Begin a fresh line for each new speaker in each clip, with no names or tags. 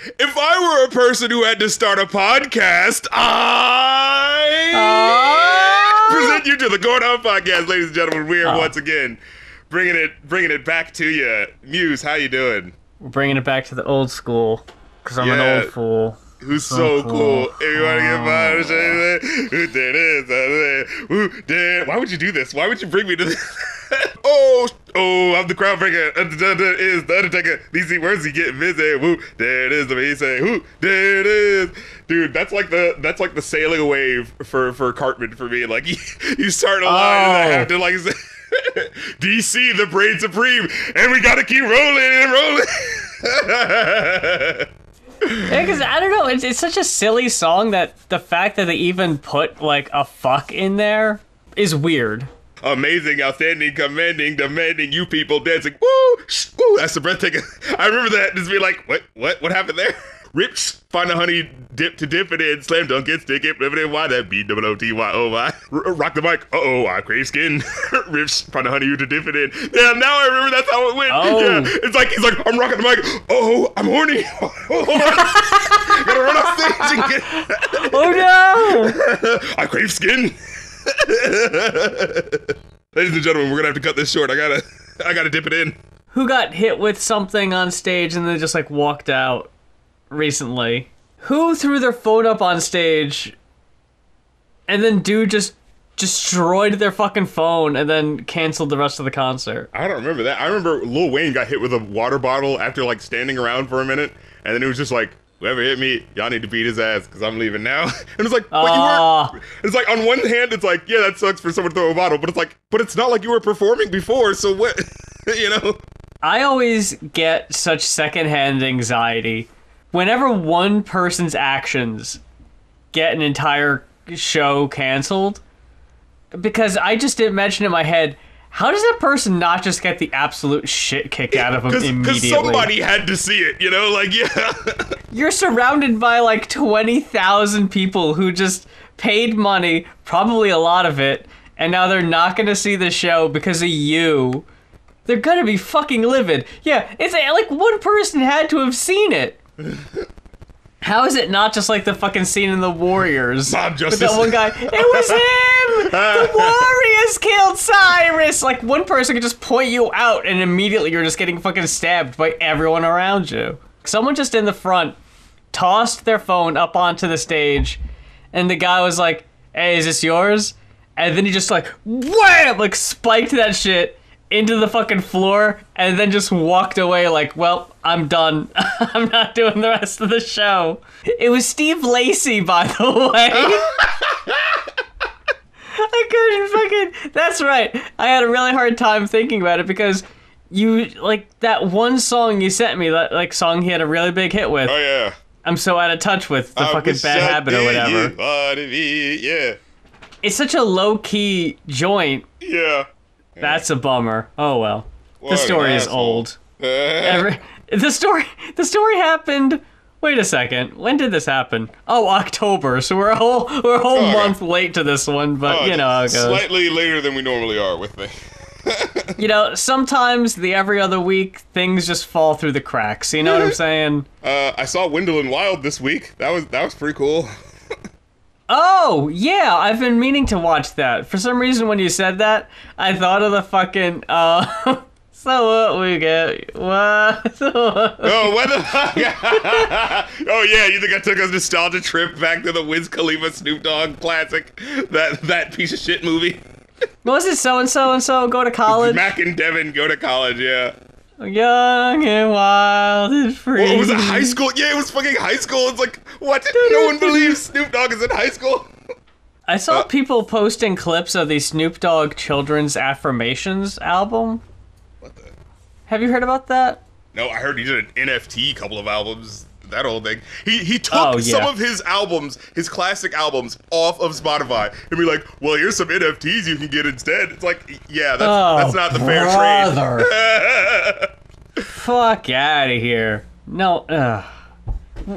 If I were a person who had to start a podcast, I present you to the Going On Podcast, ladies and gentlemen. We are once again bringing it back to you. Muse, how you doing?
We're bringing it back to the old school, because I'm an old fool.
Who's so cool. If you want to get by, why would you do this? Why would you bring me to this? Oh, I'm the crowd breaker. Is the Undertaker. These words he getting busy. Woo, there it is. The way he say, woo, there it is. Dude, that's like the sailing away for Cartman for me. Like you start a line and I have to like say, DC, the Brain Supreme, and we gotta keep rolling and rolling.
Yeah, because I don't know, it's such a silly song that the fact that they even put like a fuck in there is weird.
Amazing, outstanding, commanding, demanding, you people dancing. Woo! Woo! That's the breathtaking. I remember that. Just be like, what happened there? Rips, find a honey dip to dip it in, slam dunk it, stick it, flip it in, why that B-O-O-T-Y-O-Y. Rock the mic, I crave skin. Rips, find a honey to dip it in. Yeah, now I remember that's how it went.
Oh.
Yeah, it's like, he's like, I'm rocking the mic. Oh, I'm horny. Hold on. Gotta run off stage and get...
Oh no!
I crave skin. Ladies and gentlemen, we're gonna have to cut this short. I gotta dip it in.
Who got hit with something on stage and then just like walked out recently? Who threw their phone up on stage and then dude just destroyed their fucking phone and then canceled the rest of the concert? I
don't remember that. I remember Lil Wayne got hit with a water bottle after like standing around for a minute, and then it was just like, whoever hit me, y'all need to beat his ass because I'm leaving now. And it's like, but you were. It's like, on one hand, it's like, yeah, that sucks for someone to throw a bottle, but it's like, but it's not like you were performing before, so what? You know?
I always get such secondhand anxiety whenever one person's actions get an entire show canceled, because I just imagine in my head, how does that person not just get the absolute shit kicked out of them immediately?
Because somebody had to see it, you know? Like, yeah.
You're surrounded by like 20,000 people who just paid money, probably a lot of it, and now they're not going to see the show because of you. They're going to be fucking livid. Yeah, it's like one person had to have seen it. How is it not just like the fucking scene in The Warriors?
Mob justice.
With that one guy, it was him! The Warriors killed Cyrus! Like, one person could just point you out and immediately you're just getting fucking stabbed by everyone around you. Someone just in the front tossed their phone up onto the stage and the guy was like, hey, is this yours? And then he just like, wham! Like, spiked that shit into the fucking floor and then just walked away like, well, I'm done. I'm not doing the rest of the show. It was Steve Lacy, by the way. I couldn't fucking... That's right. I had a really hard time thinking about it because you, like, that one song you sent me, that, like, song he had a really big hit with.
Oh, yeah.
I'm so out of touch with the fucking Bad Habit or whatever.
Yeah.
It's such a low-key joint.
Yeah.
That's a bummer. Oh well. The story is old. The story happened. Wait a second. When did this happen? Oh, October. So we're a whole month late to this one, but you know how it goes.
Slightly later than we normally are with me.
You know, sometimes the every other week things just fall through the cracks. You know what I'm saying?
I saw Wendel and Wild this week. That was pretty cool.
Oh, yeah, I've been meaning to watch that. For some reason, when you said that, I thought of the fucking, so what we get, what?
Oh, what the fuck? Oh, yeah, you think I took a nostalgia trip back to the Wiz Khalifa Snoop Dogg classic? That piece of shit movie?
Was it so-and-so go to college?
Mac and Devin go to college, yeah.
Young and wild and free.
What was it, high school? Yeah, it was fucking high school. It's like, what? No one believes Snoop Dogg is in high school.
I saw people posting clips of the Snoop Dogg Children's Affirmations album.
What the?
Have you heard about that?
No, I heard he did an NFT couple of albums. That whole thing. He took some of his albums, his classic albums, off of Spotify and be like, well, here's some NFTs you can get instead. It's like, yeah, that's not the fair trade.
Fuck out of here. No,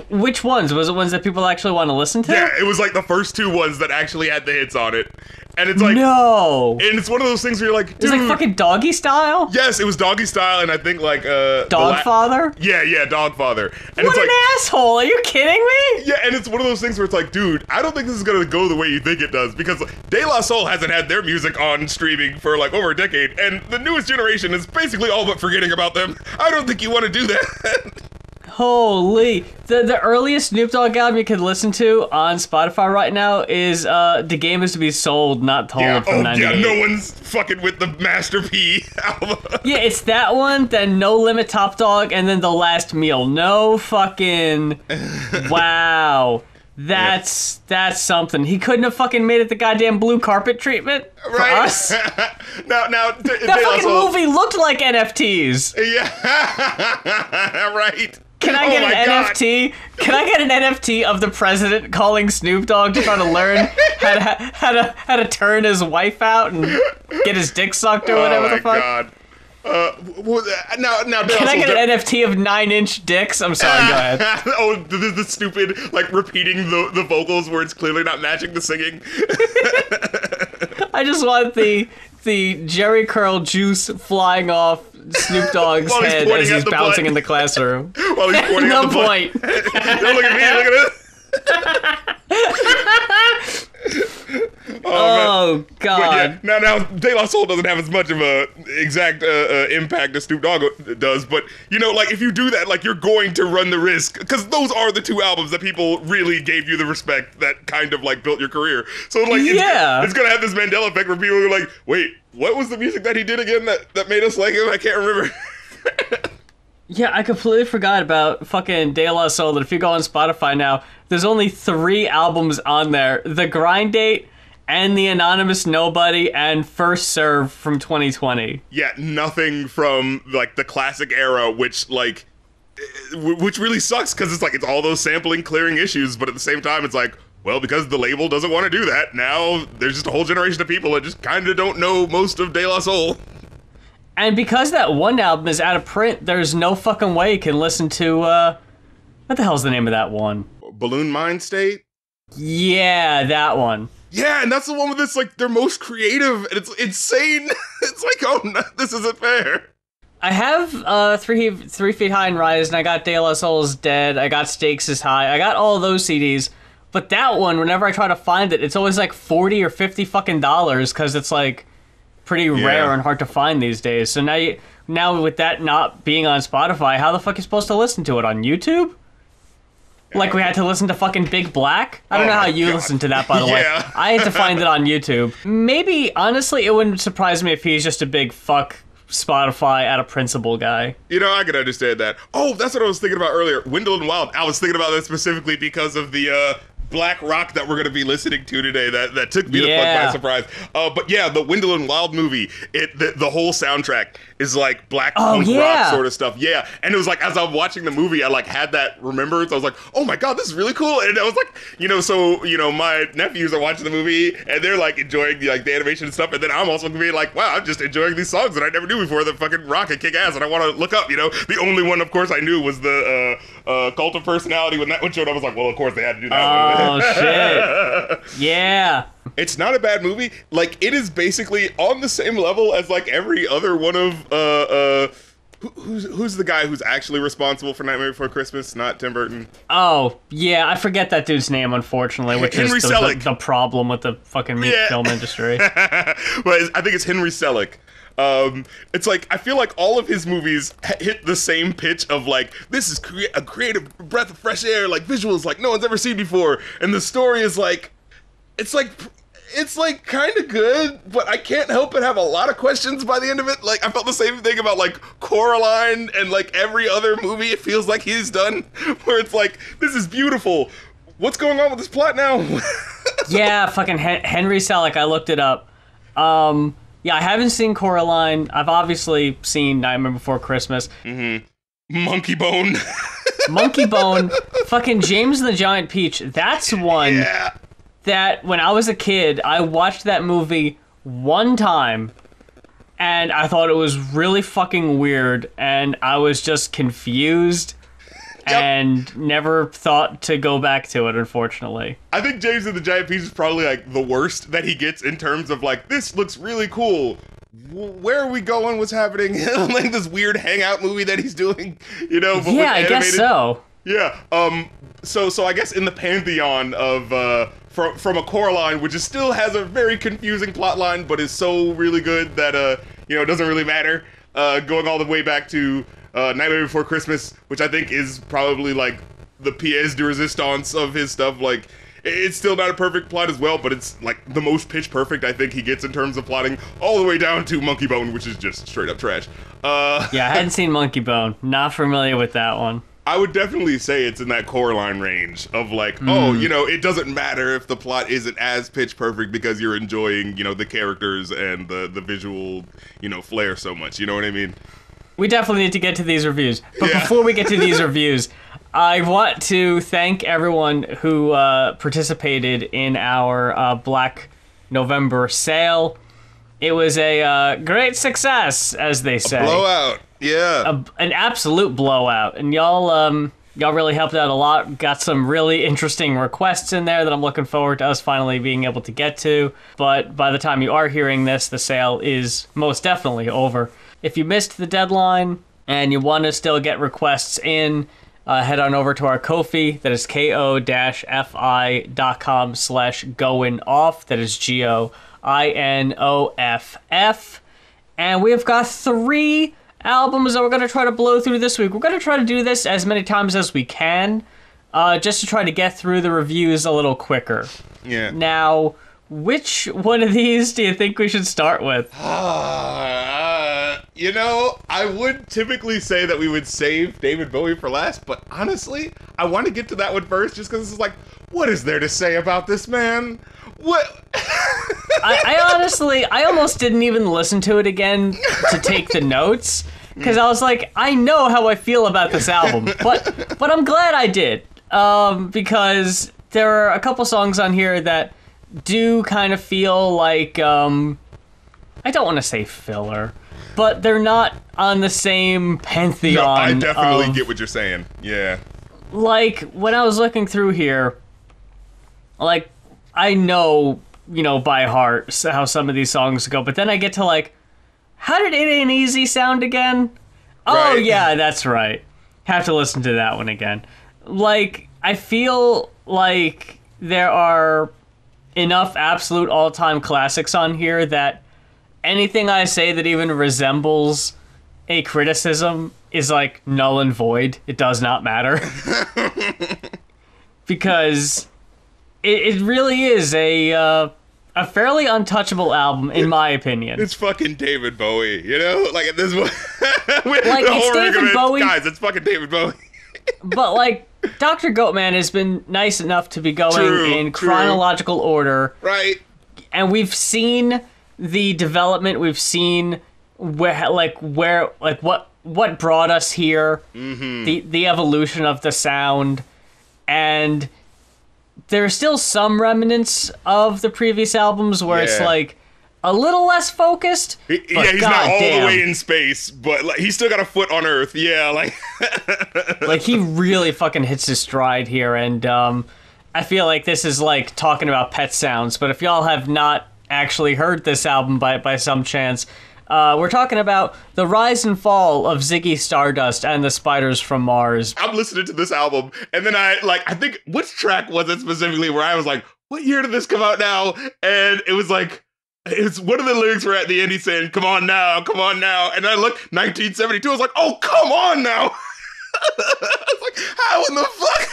Which ones? Was it ones that people actually want to listen to?
Yeah, it was like the first 2 ones that actually had the hits on it. And it's like...
No!
And it's one of those things where you're like, dude...
It was like fucking Doggy Style?
Yes, it was Doggy Style, and I think like...
Dogfather?
Yeah, Dogfather. And
What
it's
an
like,
asshole! Are you kidding me?
yeah, and it's one of those things where it's like, dude, I don't think this is gonna go the way you think it does, because De La Soul hasn't had their music on streaming for like over a decade, and the newest generation is basically all but forgetting about them. I don't think you want to do that.
Holy. The earliest Snoop Dogg album you can listen to on Spotify right now is The Game Is To Be Sold, Not Told from 98.
Yeah, no one's fucking with the Master P album.
Yeah, it's that one, then No Limit Top Dog, and then The Last Meal. No fucking... Wow. That's something. He couldn't have fucking made it the goddamn blue carpet treatment for us.
now,
that fucking movie looked like NFTs.
Yeah, right.
Can I get an NFT? Can I get an NFT of the president calling Snoop Dogg to try to learn how to turn his wife out and get his dick sucked or whatever the fuck?
God. Now,
can I get an NFT of 9-inch dicks? I'm sorry, go ahead.
Oh, the stupid, like, repeating the vocals where it's clearly not matching the singing.
I just want the Jerry Curl juice flying off Snoop Dogg's head as he's bouncing in the classroom.
While he's pointing at the
point.
Don't look at me, look at this.
Oh, God.
Yeah, now, De La Soul doesn't have as much of a exact impact as Snoop Dogg does, but, you know, like, if you do that, like, you're going to run the risk, because those are the 2 albums that people really gave you the respect that kind of, like, built your career. So, like, it's gonna have this Mandela effect where people are like, wait, what was the music that he did again that made us like him? I can't remember.
Yeah, I completely forgot about fucking De La Soul, that if you go on Spotify now, there's only 3 albums on there. The Grind Date, and The Anonymous Nobody, and First Serve from 2020.
Yeah, nothing from, like, the classic era, which really sucks, because it's like, it's all those sampling, clearing issues, but at the same time, it's like, well, because the label doesn't want to do that, now there's just a whole generation of people that just kind of don't know most of De La Soul.
And because that one album is out of print, there's no fucking way you can listen to, what the hell's the name of that one?
Balloon Mind State?
Yeah, that one.
Yeah, and that's the one with this, like, their most creative, and it's insane. It's like, oh, no, this isn't fair.
I have 3 Feet High and Rise, and I got De La Soul's Dead, I got Stakes is High, I got all of those CDs, but that one, whenever I try to find it, it's always like $40 or $50 fucking dollars, because it's like pretty rare and hard to find these days. So now with that not being on Spotify, how the fuck are you supposed to listen to it? On YouTube? Like we had to listen to fucking Big Black? I don't know how you listen to that, by the way. I had to find it on YouTube. Maybe, honestly, it wouldn't surprise me if he's just a big fuck Spotify out of principle guy.
You know, I can understand that. Oh, that's what I was thinking about earlier. Wendel and Wild. I was thinking about that specifically because of the black rock that we're going to be listening to today that took me the fuck by surprise. But yeah, the Wendel and Wild movie, the whole soundtrack is like black punk rock sort of stuff. Yeah, and it was like, as I'm watching the movie, I like had that remembrance. I was like, oh my god, this is really cool. And I was like, my nephews are watching the movie and they're like enjoying the animation and stuff. And then I'm also going to be like, wow, I'm just enjoying these songs that I never knew before that fucking rock and kick ass. And I want to look up, The only one, of course, I knew was the Cult of Personality. When that one showed up, I was like, well, of course they had to do that one.
Oh, shit. Yeah.
It's not a bad movie. Like, it is basically on the same level as, like, every other one of, who's the guy who's actually responsible for Nightmare Before Christmas? Not Tim Burton.
Oh, yeah, I forget that dude's name, unfortunately, which
Henry
is the problem with the fucking film industry.
Well, I think it's Henry Selick. It's like, I feel like all of his movies hit the same pitch of like, this is a creative breath of fresh air, like visuals like no one's ever seen before. And the story is like, it's like kind of good, but I can't help but have a lot of questions by the end of it. Like, I felt the same thing about like Coraline and like every other movie it feels like he's done, where it's like, this is beautiful. What's going on with this plot now?
Yeah, fucking Henry Selick, I looked it up. Yeah, I haven't seen Coraline. I've obviously seen Nightmare Before Christmas.
Mm-hmm. Monkey Bone.
Monkey Bone. Fucking James and the Giant Peach. That's one that, when I was a kid, I watched that movie one time, and I thought it was really fucking weird, and I was just confused. and never thought to go back to it, unfortunately.
I think James and the Giant Peach is probably like the worst that he gets in terms of like, this looks really cool. Where are we going? What's happening? Like this weird hangout movie that he's doing, you know? But
yeah, I guess so.
Yeah. So I guess in the pantheon of from a Coraline, which is still has a very confusing plot line, but is so really good that you know, it doesn't really matter. Going all the way back to Nightmare Before Christmas, which I think is probably like the pièce de résistance of his stuff. Like, it's still not a perfect plot as well, but it's like the most pitch perfect I think he gets in terms of plotting, all the way down to Monkey Bone, which is just straight up trash.
Yeah, I hadn't seen Monkey Bone. Not familiar with that one.
I would definitely say it's in that Coraline range of like, oh, you know, it doesn't matter if the plot isn't as pitch perfect because you're enjoying, you know, the characters and the visual, you know, flair so much. You know what I mean?
We definitely need to get to these reviews. But before we get to these reviews, I want to thank everyone who participated in our Black November sale. It was a great success, as they say.
A blowout. Yeah.
An absolute blowout. And y'all really helped out a lot. Got some really interesting requests in there that I'm looking forward to us finally being able to get to. But by the time you are hearing this, the sale is most definitely over. If you missed the deadline and you want to still get requests in, head on over to our Ko-fi. That is ko-fi.com/goinoff. That is GOINOFF. And we've got 3 albums that we're going to try to blow through this week. We're going to try to do this as many times as we can, just to try to get through the reviews a little quicker.
Yeah.
Now, which one of these do you think we should start with?
You know, I would typically say that we would save David Bowie for last, but honestly, I want to get to that one first just because this is like, what is there to say about this man? What?
I almost didn't even listen to it again to take the notes, because I was like, I know how I feel about this album, but I'm glad I did, because there are a couple songs on here that do kind of feel like, I don't want to say filler, but they're not on the same pantheon.
No, I definitely get what you're saying. Yeah.
Like, when I was looking through here, like, I know, you know, by heart how some of these songs go, but then I get to, like, how did It Ain't Easy sound again? Oh,
right.
Yeah, that's right. Have to listen to that one again. Like, I feel like there are enough absolute all-time classics on here that anything I say that even resembles a criticism is, like, null and void. It does not matter. Because it really is a fairly untouchable album, in my opinion.
It's fucking David Bowie, you know? Like, at this point,
like, it's David Bowie.
Guys, it's fucking David Bowie.
But, like, Dr. Goatman has been nice enough to be going in chronological order.
Right.
And we've seen the development, we've seen what brought us here, the evolution of the sound, and there's still some remnants of the previous albums where it's like a little less focused.
He's not all the way in space, but like he's still got a foot on Earth. Yeah, like
like he really fucking hits his stride here, and I feel like this is like talking about Pet Sounds. But if y'all have not actually heard this album by some chance, we're talking about the rise and fall of Ziggy Stardust and the Spiders from Mars.
I'm listening to this album, and then I think, which track was it specifically where I was like, what year did this come out now? And it was like, it's one of the lyrics were at the end, he's saying, come on now. And I looked, 1972, I was like, oh, come on now. I was like, how in the fuck?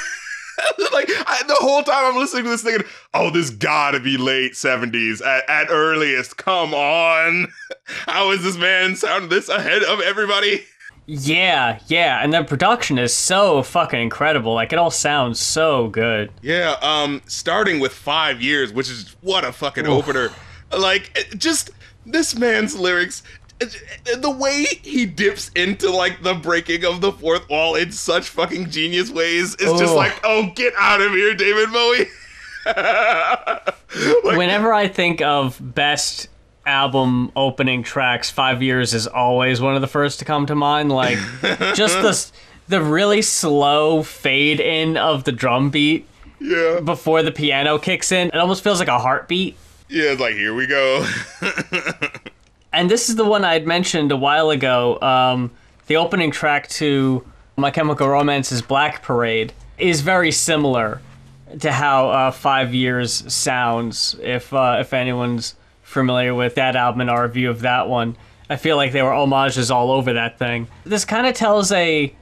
Like, the whole time I'm listening to this thinking, oh, this gotta be late 70s at earliest. Come on. How is this man sound this ahead of everybody?
Yeah, and the production is so fucking incredible. Like, it all sounds so good.
Yeah, starting with 5 years, which is what a fucking opener. Like, just this man's lyrics, the way he dips into, like, the breaking of the fourth wall in such fucking genius ways is just like, oh, get out of here, David Bowie. Like,
whenever I think of best album opening tracks, 5 years is always one of the first to come to mind. Like, just the really slow fade in of the drum beat
Yeah.
before the piano kicks in. It almost feels like a heartbeat.
Yeah, it's like, here we go.
And this is the one I had mentioned a while ago. The opening track to My Chemical Romance's Black Parade is very similar to how 5 Years sounds, if anyone's familiar with that album and our review of that one. I feel like they were homages all over that thing. This kind of tells a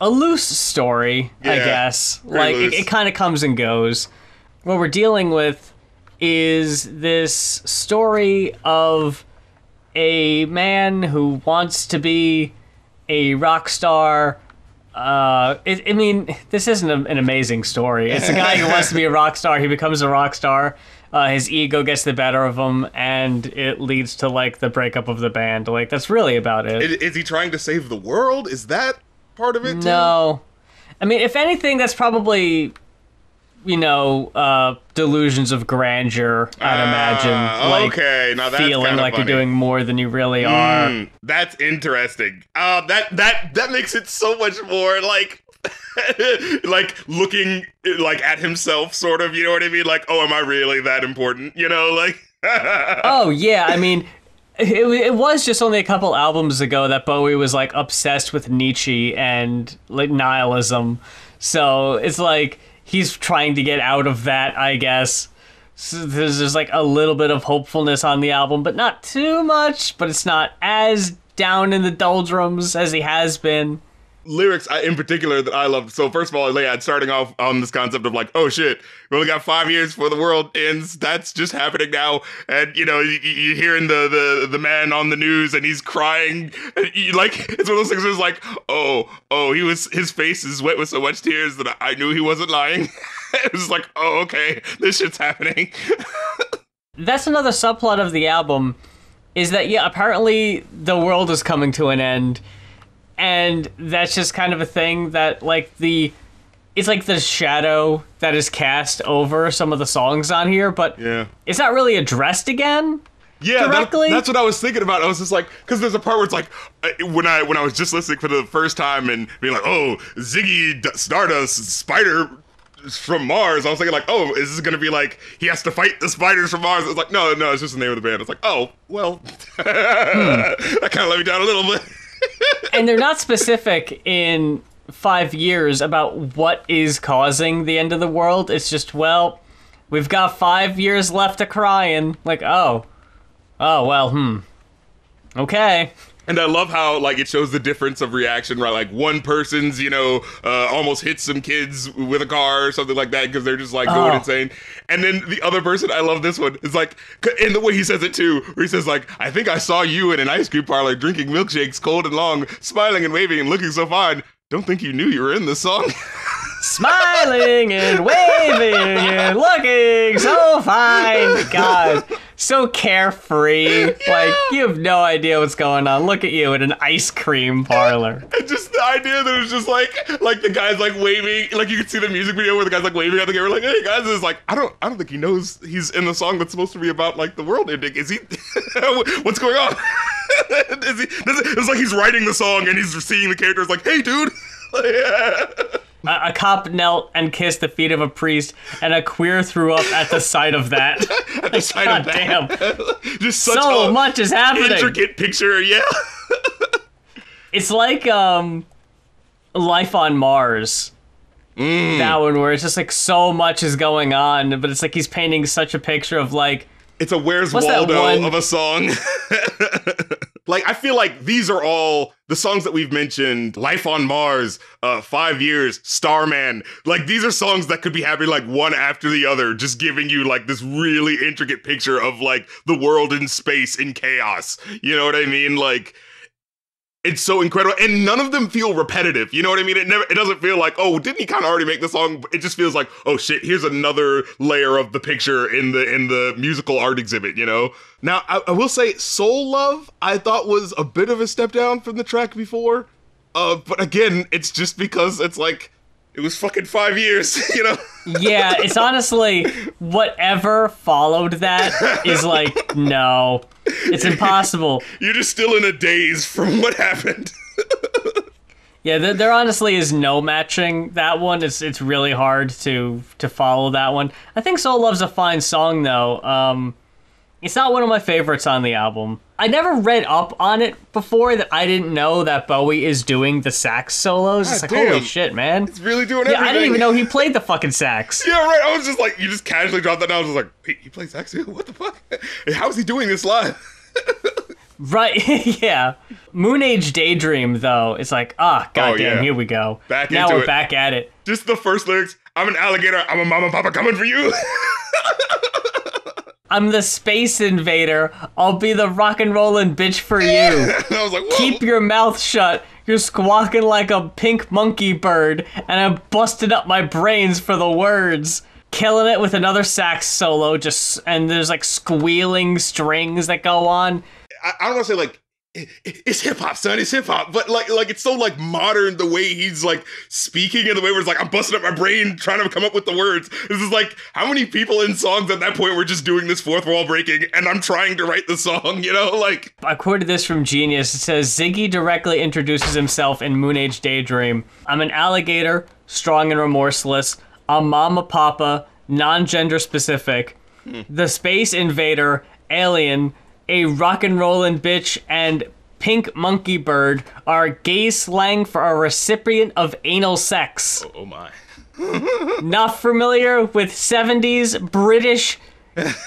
loose story, I guess. Like, it kind of comes and goes. What we're dealing with is this story of a man who wants to be a rock star. I mean, this isn't an amazing story. It's a guy who wants to be a rock star. He becomes a rock star. His ego gets the better of him, and it leads to, like, the breakup of the band. Like, that's really about it.
Is he trying to save the world? Is that part of it, too?
No. I mean, if anything, that's probably, delusions of grandeur, I'd imagine. Like,
okay, now that's
feeling like
funny.
you're doing more than you really are.
That's interesting. That makes it so much more like like looking like at himself, sort of. You know what I mean? Like, oh, am I really that important? You know, like.
Oh yeah, I mean, it was just only a couple albums ago that Bowie was like obsessed with Nietzsche and like nihilism. So it's like he's trying to get out of that, I guess. So there's just like a little bit of hopefulness on the album, but not too much. But it's not as down in the doldrums as he has been.
Lyrics in particular that I love. So first of all, yeah, starting off on this concept of like, oh shit, we only got 5 years before the world ends. That's just happening now. And you're hearing the man on the news and he's crying. And it's one of those things where it's like, his face is wet with so much tears that I knew he wasn't lying. It was like, oh, okay, this shit's happening.
That's another subplot of the album, is that, yeah, apparently the world is coming to an end. And that's just kind of a thing that, like, it's like the shadow that is cast over some of the songs on here, but it's not really addressed again.
Yeah,
directly.
That's what I was thinking about. I was just like, because there's a part where it's like, when I was just listening for the first time and being like, oh, Ziggy Stardust, spider from Mars. I was thinking like, oh, is this going to be like, he has to fight the spiders from Mars? It's like, no, it's just the name of the band. It's like, oh, well, that kind of let me down a little bit.
And they're not specific in 5 years about what is causing the end of the world. It's just, well, we've got 5 years left of crying. Like, oh, well, okay.
And I love how, like, it shows the difference of reaction, right? Like, one person's, almost hits some kids with a car or something like that because they're just, like, going insane. And then the other person, I love this one, is like, in the way he says it, too, where he says, like, I think I saw you in an ice cream parlor drinking milkshakes cold and long, smiling and waving and looking so fine. Don't think you knew you were in the song.
Smiling and waving and looking so fine. God, so carefree. Like, you have no idea what's going on. Look at you in an ice cream parlor.
And just the idea that it was just like the guy's like waving, like you could see the music video where the guy's like waving at the camera, like, hey guys, it's like, I don't think he knows he's in the song that's supposed to be about like the world ending. Is he? What's going on? It's like he's writing the song and he's seeing the characters like, hey dude.
A cop knelt and kissed the feet of a priest, and a queer threw up at the sight of that.
At the sight of that.
Damn.
Just such
so much is happening.
Intricate picture, yeah.
It's like Life on Mars. That one where it's just like so much is going on, but it's like he's painting such a picture of like,
it's a Where's Waldo of a song. Like, I feel like these are all the songs that we've mentioned. Life on Mars, 5 Years, Starman. Like, these are songs that could be happening, like, one after the other, just giving you, like, this really intricate picture of, like, the world in space in chaos. You know what I mean? Like, it's so incredible. And none of them feel repetitive. You know what I mean? It doesn't feel like, oh, didn't he kind of already make the song? It just feels like, oh shit, here's another layer of the picture in the musical art exhibit, you know? Now, I will say Soul Love, I thought was a bit of a step down from the track before. But again, it's just because it's like, it was fucking 5 years, you know?
Yeah, it's honestly, whatever followed that is like, no, it's impossible.
You're just still in a daze from what happened.
Yeah, there honestly is no matching that one. It's really hard to follow that one. I think Soul Love's a fine song, though. It's not one of my favorites on the album. I never read up on it before that I didn't know that Bowie is doing the sax solos. It's like, holy shit, man.
It's really doing everything.
I didn't even know he played the fucking sax.
Yeah, right. I was just like, you just casually dropped that down. I was just like, wait, he plays sax too? What the fuck? How is he doing this live?
Right, yeah. Moon Age Daydream, though, it's like, goddamn, here we go. Now we're back at it.
Just the first lyrics, I'm an alligator, I'm a mama papa coming for you.
I'm the space invader, I'll be the rock and rollin' bitch for you.
And I was like, whoa.
Keep your mouth shut, you're squawking like a pink monkey bird, and I'm busting up my brains for the words. Killing it with another sax solo, and there's like squealing strings that go on.
I don't want to say like it's hip hop, son. It's hip hop, but like it's so like modern the way he's like speaking in the way where it's like I'm busting up my brain trying to come up with the words. This is like how many people in songs at that point were just doing this fourth wall breaking, and I'm trying to write the song. You know, like
I quoted this from Genius. It says Ziggy directly introduces himself in Moon Age Daydream. I'm an alligator, strong and remorseless. I'm mama papa, non-gender specific. The space invader, alien. A rock and rollin' bitch and pink monkey bird are gay slang for a recipient of anal sex.
Oh my.
Not familiar with 70s British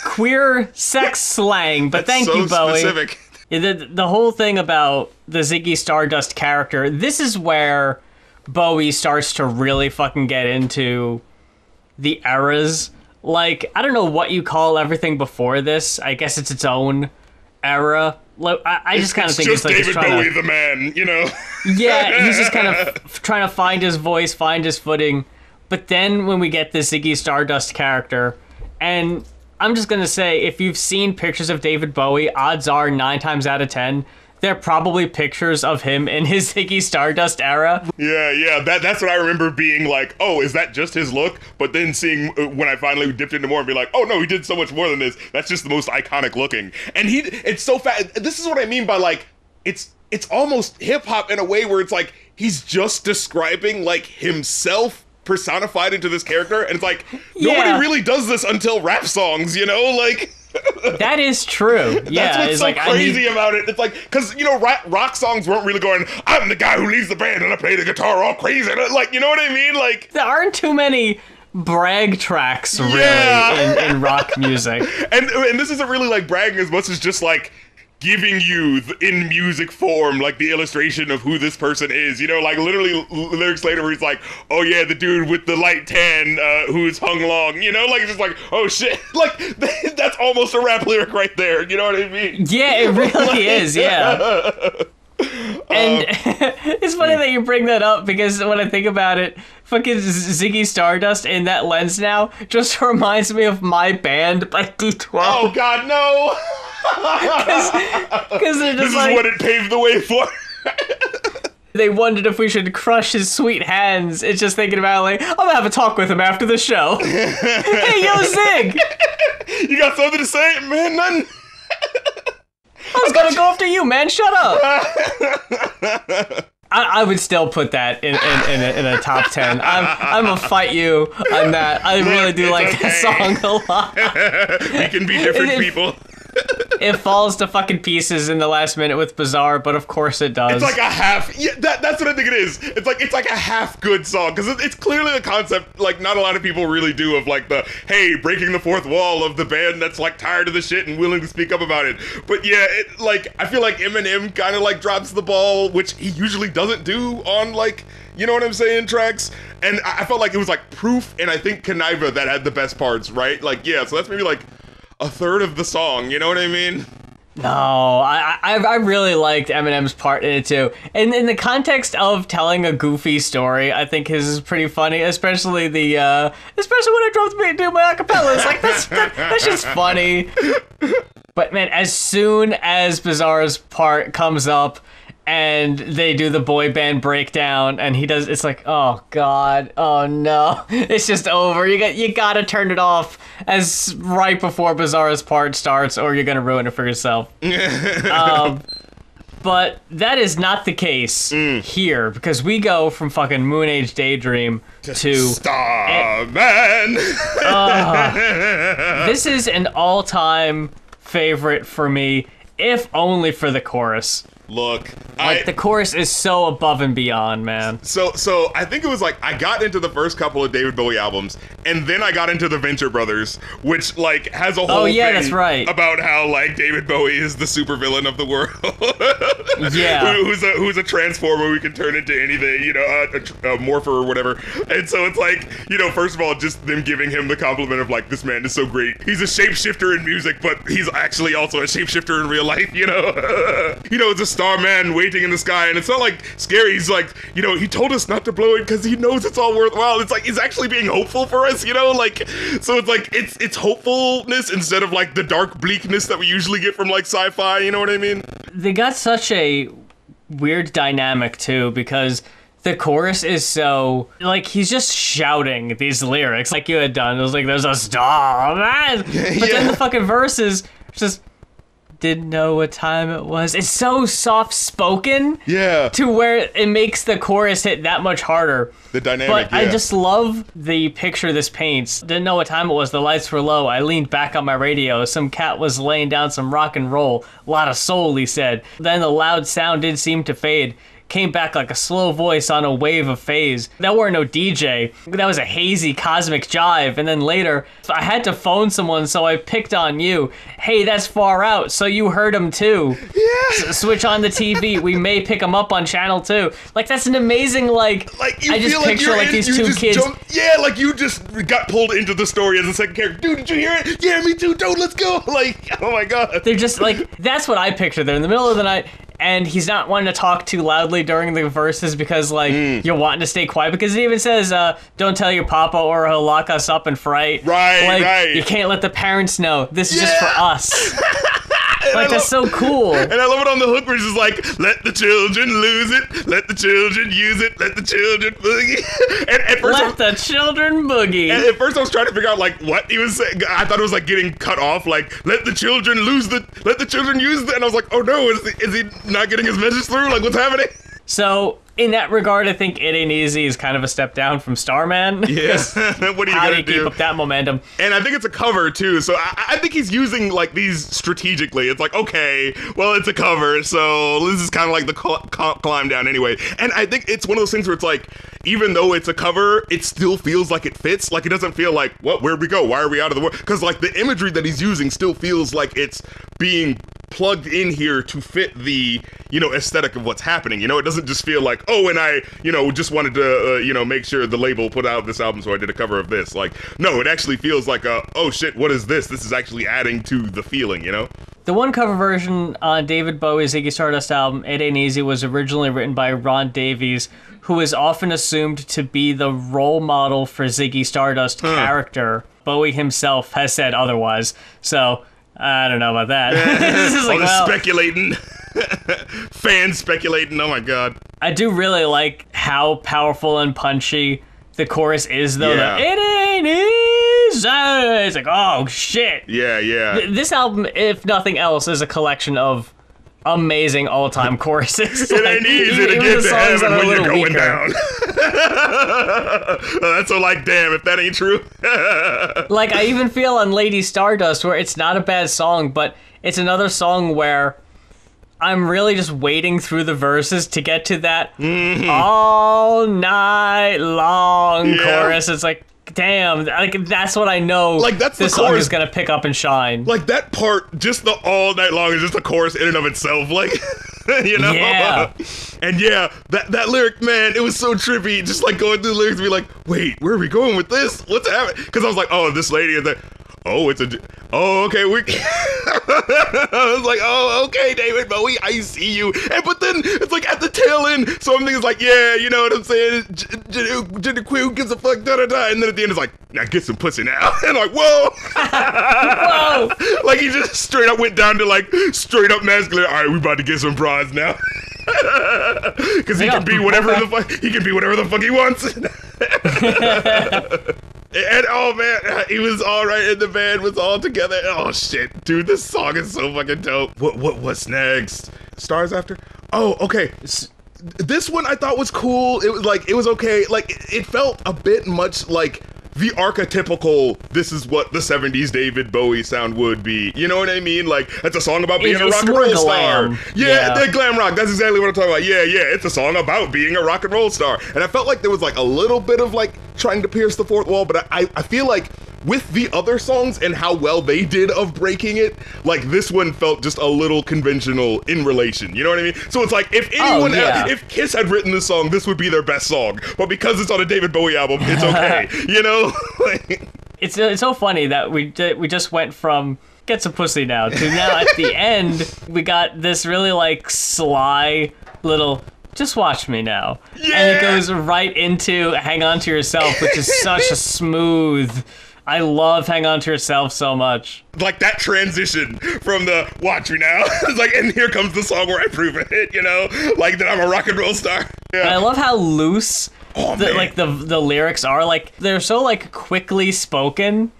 queer sex slang, but thank you, Bowie.
Specific.
The whole thing about the Ziggy Stardust character, this is where Bowie starts to really fucking get into the eras. Like, I don't know what you call everything before this. I guess it's its own era. I just kind of think
it's like
David
Bowie, the man, you know?
Yeah, he's just kind of trying to find his voice, find his footing. But then when we get the Ziggy Stardust character, and I'm just going to say, if you've seen pictures of David Bowie, odds are 9 times out of 10, they're probably pictures of him in his Ziggy Stardust era.
Yeah, that's what I remember being like, oh, is that just his look? But then seeing when I finally dipped into more and be like, oh no, he did so much more than this. That's just the most iconic looking. And it's so fast. This is what I mean by like, it's almost hip hop in a way where it's like, he's just describing like himself personified into this character. And it's like, nobody really does this until rap songs, you know? Like...
That is true. Yeah,
that's what's
it's
so
like,
crazy about it. It's like, because, you know, rock songs weren't really going, I'm the guy who leads the band and I play the guitar all crazy. Like, you know what I mean? Like,
there aren't too many brag tracks, really, in rock music.
And this isn't really, like, bragging as much as just, like, giving you in music form like the illustration of who this person is, you know, like literally lyrics later where he's like, oh yeah, the dude with the light tan who's hung long, you know, like just like, oh shit, like that's almost a rap lyric right there, you know what I mean?
Yeah, it really is. Yeah. And it's funny that you bring that up because when I think about it, fucking Ziggy Stardust in that lens now just reminds me of My Band by D12.
Oh god, no.
Because they're just
this is what it paved the way for.
They wondered if we should crush his sweet hands. It's just thinking about like, I'm gonna have a talk with him after the show. Hey, yo, Zig!
You got something to say, man? Nothing.
I was gonna go after you, man. Shut up. I would still put that in a top 10. I'm gonna fight you on that. I really do like that song a lot.
We can be different people.
It falls to fucking pieces in the last minute with Bizarre, but of course it does.
It's like a half. Yeah, that's what I think it is. It's like a half good song because it's clearly a concept like not a lot of people really do of like the hey breaking the fourth wall of the band that's like tired of the shit and willing to speak up about it. But yeah, it like I feel like Eminem kind of like drops the ball, which he usually doesn't do on like. You know what I'm saying, tracks? And I felt like it was like Proof and I think Conniva that had the best parts, right? Like, yeah, so that's maybe like a third of the song, you know what I mean?
No, I really liked Eminem's part in it too. And in the context of telling a goofy story, I think his is pretty funny, especially when I drove to do my acapellas. Like, that's just funny. But man, as soon as Bizarre's part comes up, and they do the boy band breakdown, and he does. It's like, oh god, oh no, it's just over. You gotta turn it off as right before Bizarre's part starts, or you're gonna ruin it for yourself. But But that is not the case here, because we go from fucking Moon Age Daydream to
Starman.
This is an all-time favorite for me, if only for the chorus.
Look,
the chorus is so above and beyond, man.
So I think it was like I got into the first couple of David Bowie albums, and then I got into the Venture Brothers, which like has a whole thing
that's right.
about how like David Bowie is the supervillain of the world.
Yeah,
who's a transformer we can turn into anything, you know, a morpher or whatever. And so it's like, you know, first of all, just them giving him the compliment of like, this man is so great. He's a shapeshifter in music, but he's actually also a shapeshifter in real life, you know. You know, it's a starman waiting in the sky, and it's not like scary. He's like, you know, he told us not to blow it because he knows it's all worthwhile. It's like he's actually being hopeful for us, you know, like, so it's like it's hopefulness instead of like the dark bleakness that we usually get from like sci-fi, you know what I mean?
They got such a weird dynamic too, because the chorus is so, like, he's just shouting these lyrics like you had done. It was like, there's a star, man. But then the fucking verses just didn't know what time it was. It's so soft-spoken.
Yeah.
To where it makes the chorus hit that much harder.
The dynamic,
But I just love the picture this paints. Didn't know what time it was. The lights were low. I leaned back on my radio. Some cat was laying down some rock and roll. A lot of soul, he said. Then the loud sound did seem to fade. Came back like a slow voice on a wave of phase. That weren't no DJ. That was a hazy cosmic jive. And then later, I had to phone someone, so I picked on you. Hey, that's far out, so you heard him too.
Yeah.
Switch on the TV. We may pick him up on channel 2. Like, that's an amazing, like
you
I just
feel
picture
like,
like these two kids.
Like you just got pulled into the story as a second character. Dude, did you hear it? Yeah, me too. Dude, let's go. Like, oh my god.
They're just like, that's what I picture. They're in the middle of the night, and he's not wanting to talk too loudly during the verses because, like, you're wanting to stay quiet. Because it even says, don't tell your papa or he'll lock us up in fright.
Right.
You can't let the parents know. This is just for us. Like, that's so cool.
And I love it on the hook where it's just like, let the children lose it, let the children use it, let the children boogie. And at first
let the children boogie.
And at first I was trying to figure out like what he was saying. I thought it was like getting cut off, like, let the children let the children use it. And I was like, oh no, is he not getting his message through? Like, what's happening?
So, in that regard, I think It Ain't Easy is kind of a step down from Starman.
Yeah. What are you
How
gonna
do you keep up that momentum?
And I think it's a cover, too, so I think he's using, like, these strategically. It's like, okay, well, it's a cover, so this is kind of like the climb down anyway. And I think it's one of those things where it's like, even though it's a cover, it still feels like it fits. Like, it doesn't feel like, what, where'd we go? Why are we out of the world? Because, like, the imagery that he's using still feels like it's being plugged in here to fit the, you know, aesthetic of what's happening. You know, it doesn't just feel like, oh, and I, you know, just wanted to, you know, make sure the label put out this album, so I did a cover of this. Like, no, it actually feels like oh shit, what is this? This is actually adding to the feeling, you know?
The one cover version on David Bowie's Ziggy Stardust album, It Ain't Easy, was originally written by Ron Davies, who is often assumed to be the role model for Ziggy Stardust character. Bowie himself has said otherwise, so I don't know about that. This is like,
speculating. Fans speculating, oh my god.
I do really like how powerful and punchy the chorus is, though.
Yeah.
It ain't easy. It's like, oh shit.
Yeah.
This album, if nothing else, is a collection of amazing all-time choruses.
It ain't easy to get to heaven when you're going down. That's so like, damn, if that ain't true.
Like, I even feel on Lady Stardust, where it's not a bad song, but it's another song where I'm really just waiting through the verses to get to that all night long chorus. It's like, damn, like, that's what I know,
like, that's
this song is gonna pick up and shine.
Like, that part, just the all night long, is just the chorus in and of itself, like, you know?
Yeah.
And yeah, that lyric, man, it was so trippy, just like going through the lyrics and be like, wait, where are we going with this? What's happening? Because I was like, oh, this lady is that. Oh, okay, I was like, oh, okay, David Bowie, I see you. But then it's like at the tail end, so I'm thinking like, yeah, you know what I'm saying? Jenny Quinn, who gives a fuck, da-da-da. And then at the end it's like, now get some pussy now. And I'm like, whoa.
Whoa.
Like, he just straight up went down to like, straight up masculine. All right, we about to get some bras now. Because he can be whatever the fuck he wants. And oh man, he was all right, and the band was all together. Oh shit, dude, this song is so fucking dope. What's next? Stars After? Oh, okay. This one I thought was cool. It was okay. Like, it felt a bit much like the archetypical, this is what the 70s David Bowie sound would be. You know what I mean? Like, it's a song about being a rock and roll star. Yeah, the glam rock. That's exactly what I'm talking about. Yeah, it's a song about being a rock and roll star. And I felt like there was like a little bit of like trying to pierce the fourth wall, but I feel like with the other songs and how well they did of breaking it, like this one felt just a little conventional in relation. You know what I mean? So it's like if anyone, if Kiss had written this song, this would be their best song. But because it's on a David Bowie album, it's okay. You know?
It's so funny that we just went from get some pussy now to now at the end we got this really like sly little just watch me now. Yeah. And it goes right into Hang On To Yourself, which is such a smooth. I love Hang On To Yourself so much.
Like that transition from the watch me now. It's like, and here comes the song where I prove it, you know? Like that I'm a rock and roll star. Yeah.
And I love how loose the lyrics are. Like they're so like quickly spoken.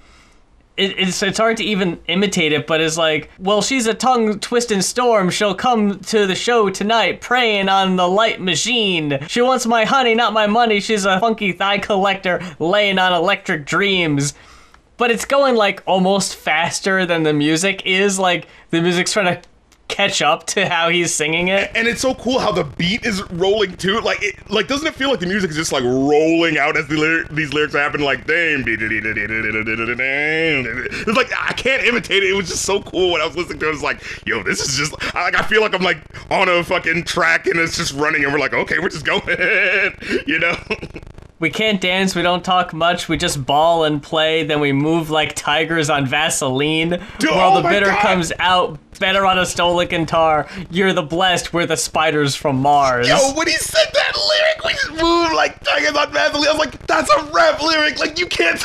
It's hard to even imitate it, but it's like, well, she's a tongue-twisting storm. She'll come to the show tonight, preying on the light machine. She wants my honey, not my money. She's a funky thigh collector, laying on electric dreams. But it's going, like, almost faster than the music is. Like, the music's trying to catch up to how he's singing it.
And it's so cool how the beat is rolling too. Like, doesn't it feel like the music is just like rolling out as these lyrics happen? Like, damn, it's like I can't imitate it. It was just so cool when I was listening to it. It's like, yo, this is just like I feel like I'm like on a fucking track and it's just running, and we're like, okay, we're just going, you know.
We can't dance, we don't talk much, we just ball and play, then we move like tigers on Vaseline.
Dude,
while the bitter comes out, better on a stolen guitar. You're the blessed, we're the spiders from Mars.
Yo, when he said that lyric, we just move like tigers on Vaseline, I was like, that's a rap lyric, like you can't...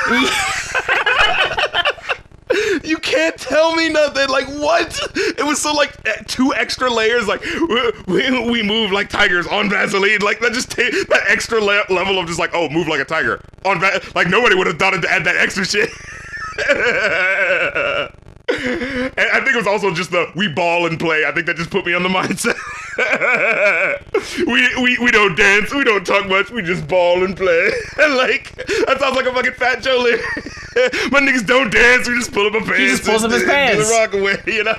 You can't tell me nothing. Like, what? It was so, like, 2 extra layers. Like, we move like tigers on Vaseline. Like, that just that extra level of just, like, oh, move like a tiger. Like, nobody would have thought to add that extra shit. And I think it was also just the we ball and play. I think that just put me on the mindset. we don't dance, we don't talk much, we just ball and play. And like, that sounds like a fucking Fat Joe lyric. My niggas don't dance, we just pull up our pants.
He just pulls up his pants.
Do the rock away, you know?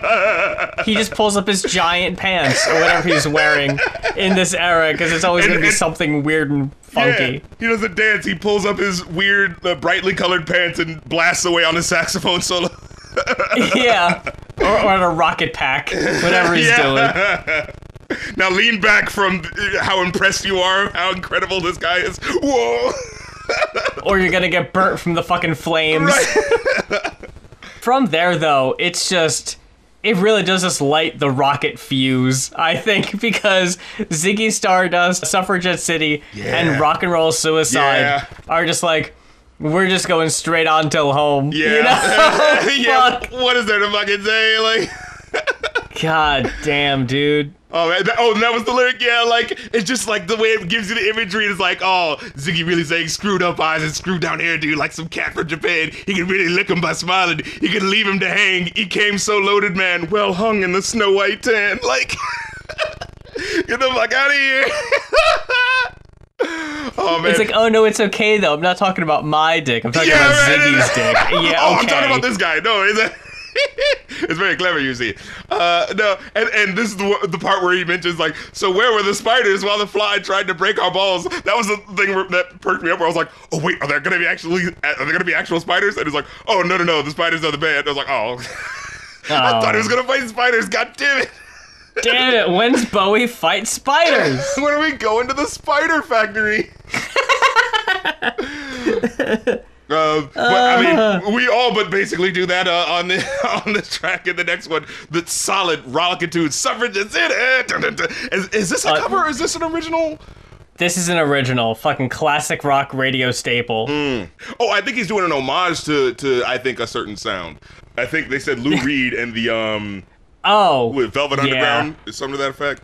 He just pulls up his giant pants or whatever he's wearing in this era, because it's always going to be something weird and funky.
Yeah, he doesn't dance, he pulls up his weird, brightly colored pants and blasts away on his saxophone solo.
Yeah, or on a rocket pack, whatever he's doing.
Now lean back from how impressed you are, how incredible this guy is. Whoa!
Or you're gonna get burnt from the fucking flames.
Right.
From there, though, it's just... It really does just light the rocket fuse, I think, because Ziggy Stardust, Suffragette City, and Rock and Roll Suicide are just like... We're just going straight on till home.
Yeah.
You know?
Yeah. What is there to fucking say? Like,
God damn, dude.
Oh, man. And that was the lyric? Yeah, like, it's just like the way it gives you the imagery. It's like, oh, Ziggy really saying screwed up eyes and screwed down hair, dude, like some cat from Japan. He can really lick him by smiling. He can leave him to hang. He came so loaded, man, well hung in the snow white tan. Like, get the fuck out of here. Oh, man.
It's like, oh no, it's okay though. I'm not talking about my dick. I'm talking about Ziggy's dick. Yeah,
oh,
okay.
I'm talking about this guy. No, it's very clever, you see. No, and this is the part where he mentions like, so where were the spiders while the fly tried to break our balls? That was the thing that perked me up. Where I was like, oh wait, are there gonna be actual spiders? And it's like, oh no, the spiders are the band. I was like, oh. I thought he was gonna fight spiders. God damn it.
Damn it, when's Bowie fight spiders?
When are we going to the spider factory? But I mean, we all but basically do that on this track. In the next one, the solid rollicitude Suffragettes in it. Is this a cover or is this an original?
This is an original, fucking classic rock radio staple.
Oh, I think he's doing an homage to I think a certain sound. I think they said Lou Reed and the with Velvet Underground, is something to that effect.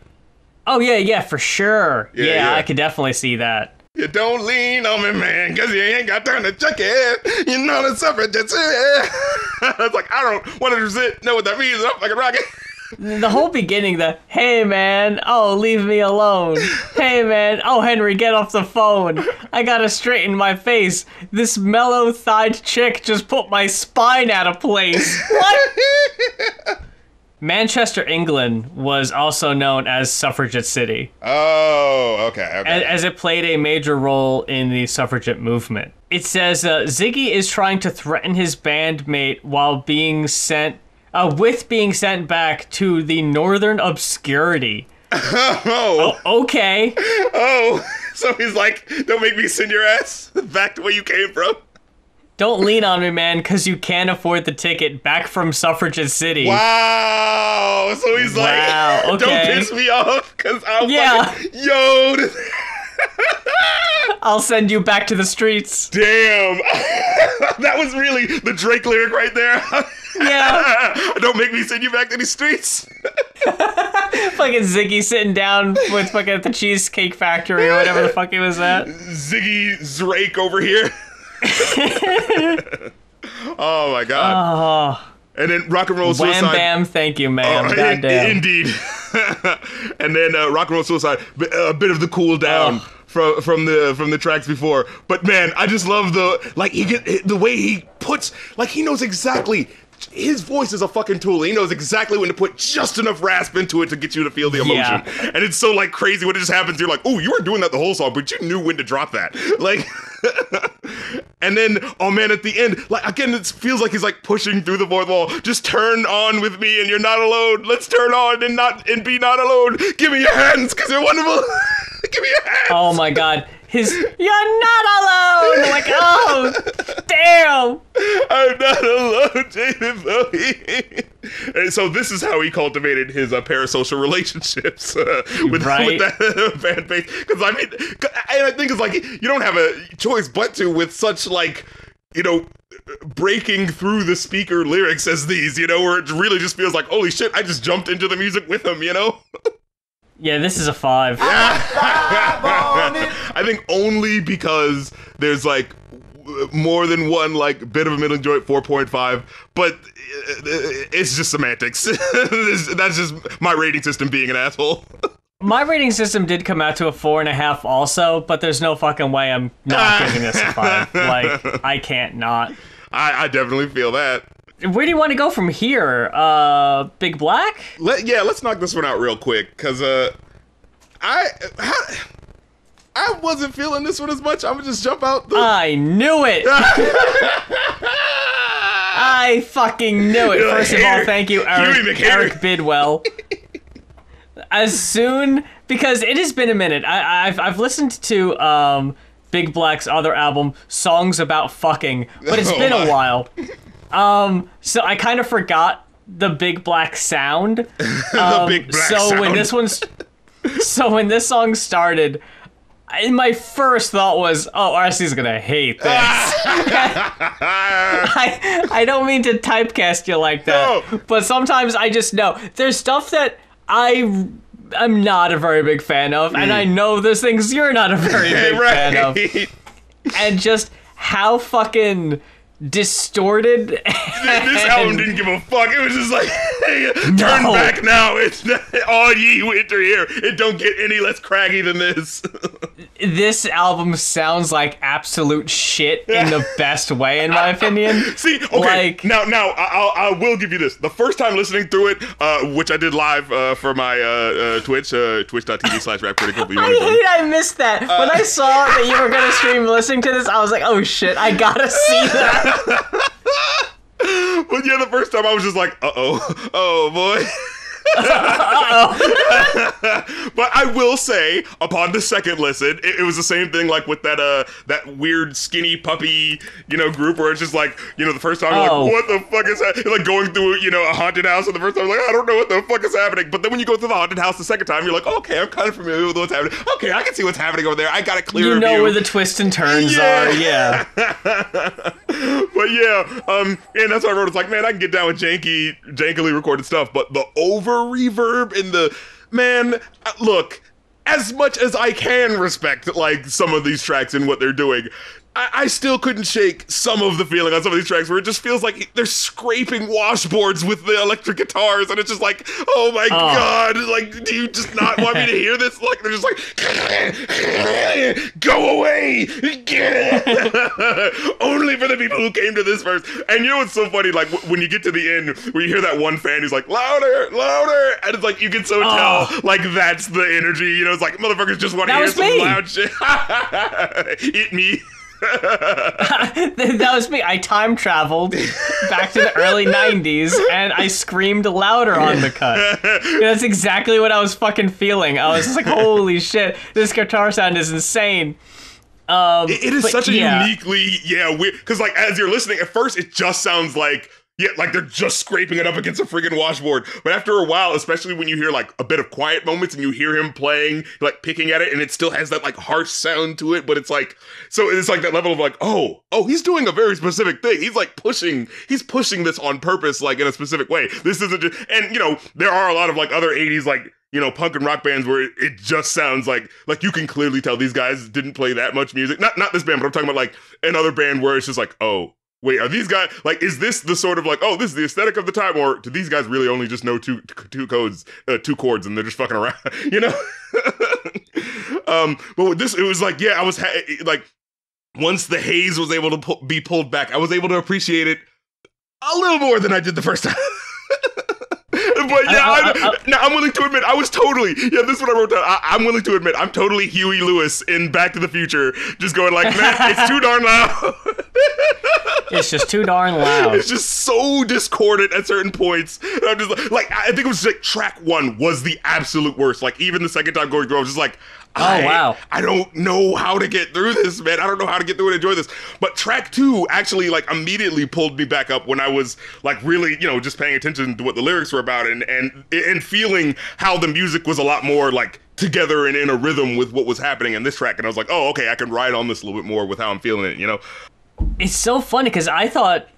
Oh yeah, for sure. Yeah, I could definitely see that.
You don't lean on me, man, cause you ain't got time to check it. You know the suffragettes. It's like, I don't 100% know what that means. I'm fucking rocking.
The whole beginning, hey man, oh leave me alone. Hey man, oh Henry, get off the phone. I gotta straighten my face. This mellow-thighed chick just put my spine out of place. What? Manchester, England was also known as Suffragette City.
Oh, okay.
As it played a major role in the suffragette movement. It says Ziggy is trying to threaten his bandmate while being sent back to the northern obscurity.
Oh,
okay.
Oh, so he's like, don't make me send your ass back to where you came from.
Don't lean on me, man, because you can't afford the ticket back from Suffragette City.
Wow. So he's like,
okay.
Don't piss me off, because I'm fucking,
I'll send you back to the streets.
Damn. That was really the Drake lyric right there.
Yeah.
Don't make me send you back to the streets.
Fucking Ziggy sitting down with fucking at the Cheesecake Factory or whatever the fuck he was at.
Ziggy Drake over here. Oh my god.
Oh.
And then Rock and Roll Suicide.
Wham bam, thank you, ma'am. Goddamn.
Indeed. And then Rock and Roll Suicide, a bit of the cool down from the tracks before. But man, I just love the way he puts, like, he knows exactly. His voice is a fucking tool. He knows exactly when to put just enough rasp into it to get you to feel the emotion.
Yeah.
And it's so like crazy when it just happens. You're like, oh, you were doing that the whole song, but you knew when to drop that. Like, and then, oh man, at the end, like, again, it feels like he's like pushing through the fourth wall. Just turn on with me and you're not alone. Let's turn on and be not alone. Give me your hands, because you're wonderful. Give me your hands.
Oh my god. You're not alone! Like, oh, damn!
I'm not alone, David Bowie. And so this is how he cultivated his parasocial relationships with that fan base. Because I mean, and I think it's like, you don't have a choice but to with such like, you know, breaking through the speaker lyrics as these, you know, where it really just feels like, holy shit, I just jumped into the music with him, you know?
Yeah, this is a 5.
I think only because there's like more than one like bit of a middle joint, 4.5, but it's just semantics. That's just my rating system being an asshole.
My rating system did come out to a 4.5 also, but there's no fucking way I'm not giving this a 5. Like, I can't not.
I definitely feel that.
Where do you want to go from here? Big Black?
Let's knock this one out real quick, because I wasn't feeling this one as much. I'm gonna just jump out.
I knew it! I fucking knew it. First of all, thank you, Eric Bidwell. Because it has been a minute. I've listened to Big Black's other album, Songs About Fucking, but it's been a while. So I kind of forgot the Big Black sound.
The Big Black sound.
When this song started, my first thought was, oh, RC's gonna hate this. I don't mean to typecast you like that, but sometimes I just know. There's stuff that I'm not a very big fan of, and I know there's things you're not a very big fan of. And just how fucking distorted.
This album didn't give a fuck. It was just like, hey, turn back now. It's all ye who enter here. It don't get any less craggy than this.
This album sounds like absolute shit in the best way, in my opinion. See,
okay, like, now I will give you this. The first time listening through it, which I did live for my Twitch, twitch.tv/rapcritic.
I missed that. When I saw that you were going to stream listening to this, I was like, oh shit, I gotta see that.
But yeah, the first time I was just like, oh boy. But I will say, upon the second listen, it was the same thing like with that weird skinny puppy, group where it's just like, the first time you're like, what the fuck is that? You're like going through, a haunted house, and the first time you're like, I don't know what the fuck is happening. But then when you go through the haunted house the second time, you're like, okay, I'm kind of familiar with what's happening. Okay, I can see what's happening over there. I got a clear view.
Where the twists and turns are, yeah.
But yeah, and that's what I wrote. It's like, man, I can get down with jankily recorded stuff, but the over reverb in the look, as much as I can respect like some of these tracks and what they're doing, I still couldn't shake some of the feeling on some of these tracks where it just feels like they're scraping washboards with the electric guitars, and it's just like, oh my god, like, do you just not want me to hear this? Like, they're just like, go away, only for the people who came to this first. And you know what's so funny? Like, when you get to the end, where you hear that one fan who's like, louder, louder, and it's like, you can so tell, like, that's the energy, you know, it's like, motherfuckers just want to hear some loud shit. Eat me.
That was me. I time traveled back to the early 90s and I screamed louder on the cut. That's exactly what I was fucking feeling. I was just like, holy shit, this guitar sound is insane.
It is such a uniquely, weird, because like as you're listening, at first it just sounds like, like they're just scraping it up against a friggin' washboard. But after a while, especially when you hear like a bit of quiet moments and you hear him playing, like picking at it, and it still has that like harsh sound to it, but it's like, so it's like that level of like, oh, he's doing a very specific thing. He's like pushing this on purpose, like in a specific way. This isn't just, and you know, there are a lot of like other 80s, like, you know, punk and rock bands where it just sounds like you can clearly tell these guys didn't play that much music. Not this band, but I'm talking about like another band where it's just like, oh, wait, are these guys, like, is this the sort of like, oh, this is the aesthetic of the time, or do these guys really only just know two chords, and they're just fucking around, you know? But with this, it was like, I was, like, once the haze was able to be pulled back, I was able to appreciate it a little more than I did the first time. But I'm willing to admit, I was totally, this is what I wrote down, I'm willing to admit, I'm totally Huey Lewis in Back to the Future, just going like, man, it's too darn loud.
It's just too darn loud.
It's just so discordant at certain points. And I'm just like, I think it was like track 1 was the absolute worst. Like even the second time going through, I was just like, I don't know how to get through this, man. I don't know how to get through and enjoy this. But track 2 actually like immediately pulled me back up when I was like really, you know, just paying attention to what the lyrics were about and feeling how the music was a lot more like together and in a rhythm with what was happening in this track. And I was like, oh, okay, I can ride on this a little bit more with how I'm feeling it, you know?
It's so funny because I thought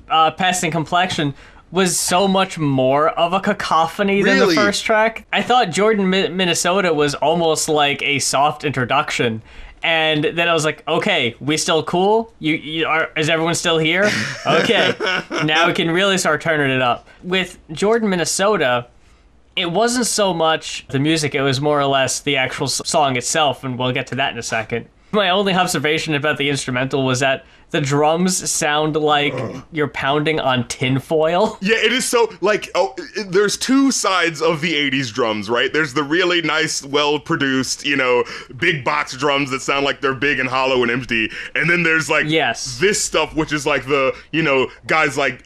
Passing Complexion was so much more of a cacophony than the first track. I thought Jordan, Minnesota was almost like a soft introduction. And then I was like, okay, we still cool? Is everyone still here? Okay, now we can really start turning it up. With Jordan, Minnesota, it wasn't so much the music, it was more or less the actual song itself, and we'll get to that in a second. My only observation about the instrumental was that the drums sound like you're pounding on tinfoil. Yeah,
it is so, like, there's two sides of the 80s drums, right? There's the really nice, well-produced, you know, big box drums that sound like they're big and hollow and empty. And then there's, like, this stuff, which is, like, the, you know, guys like,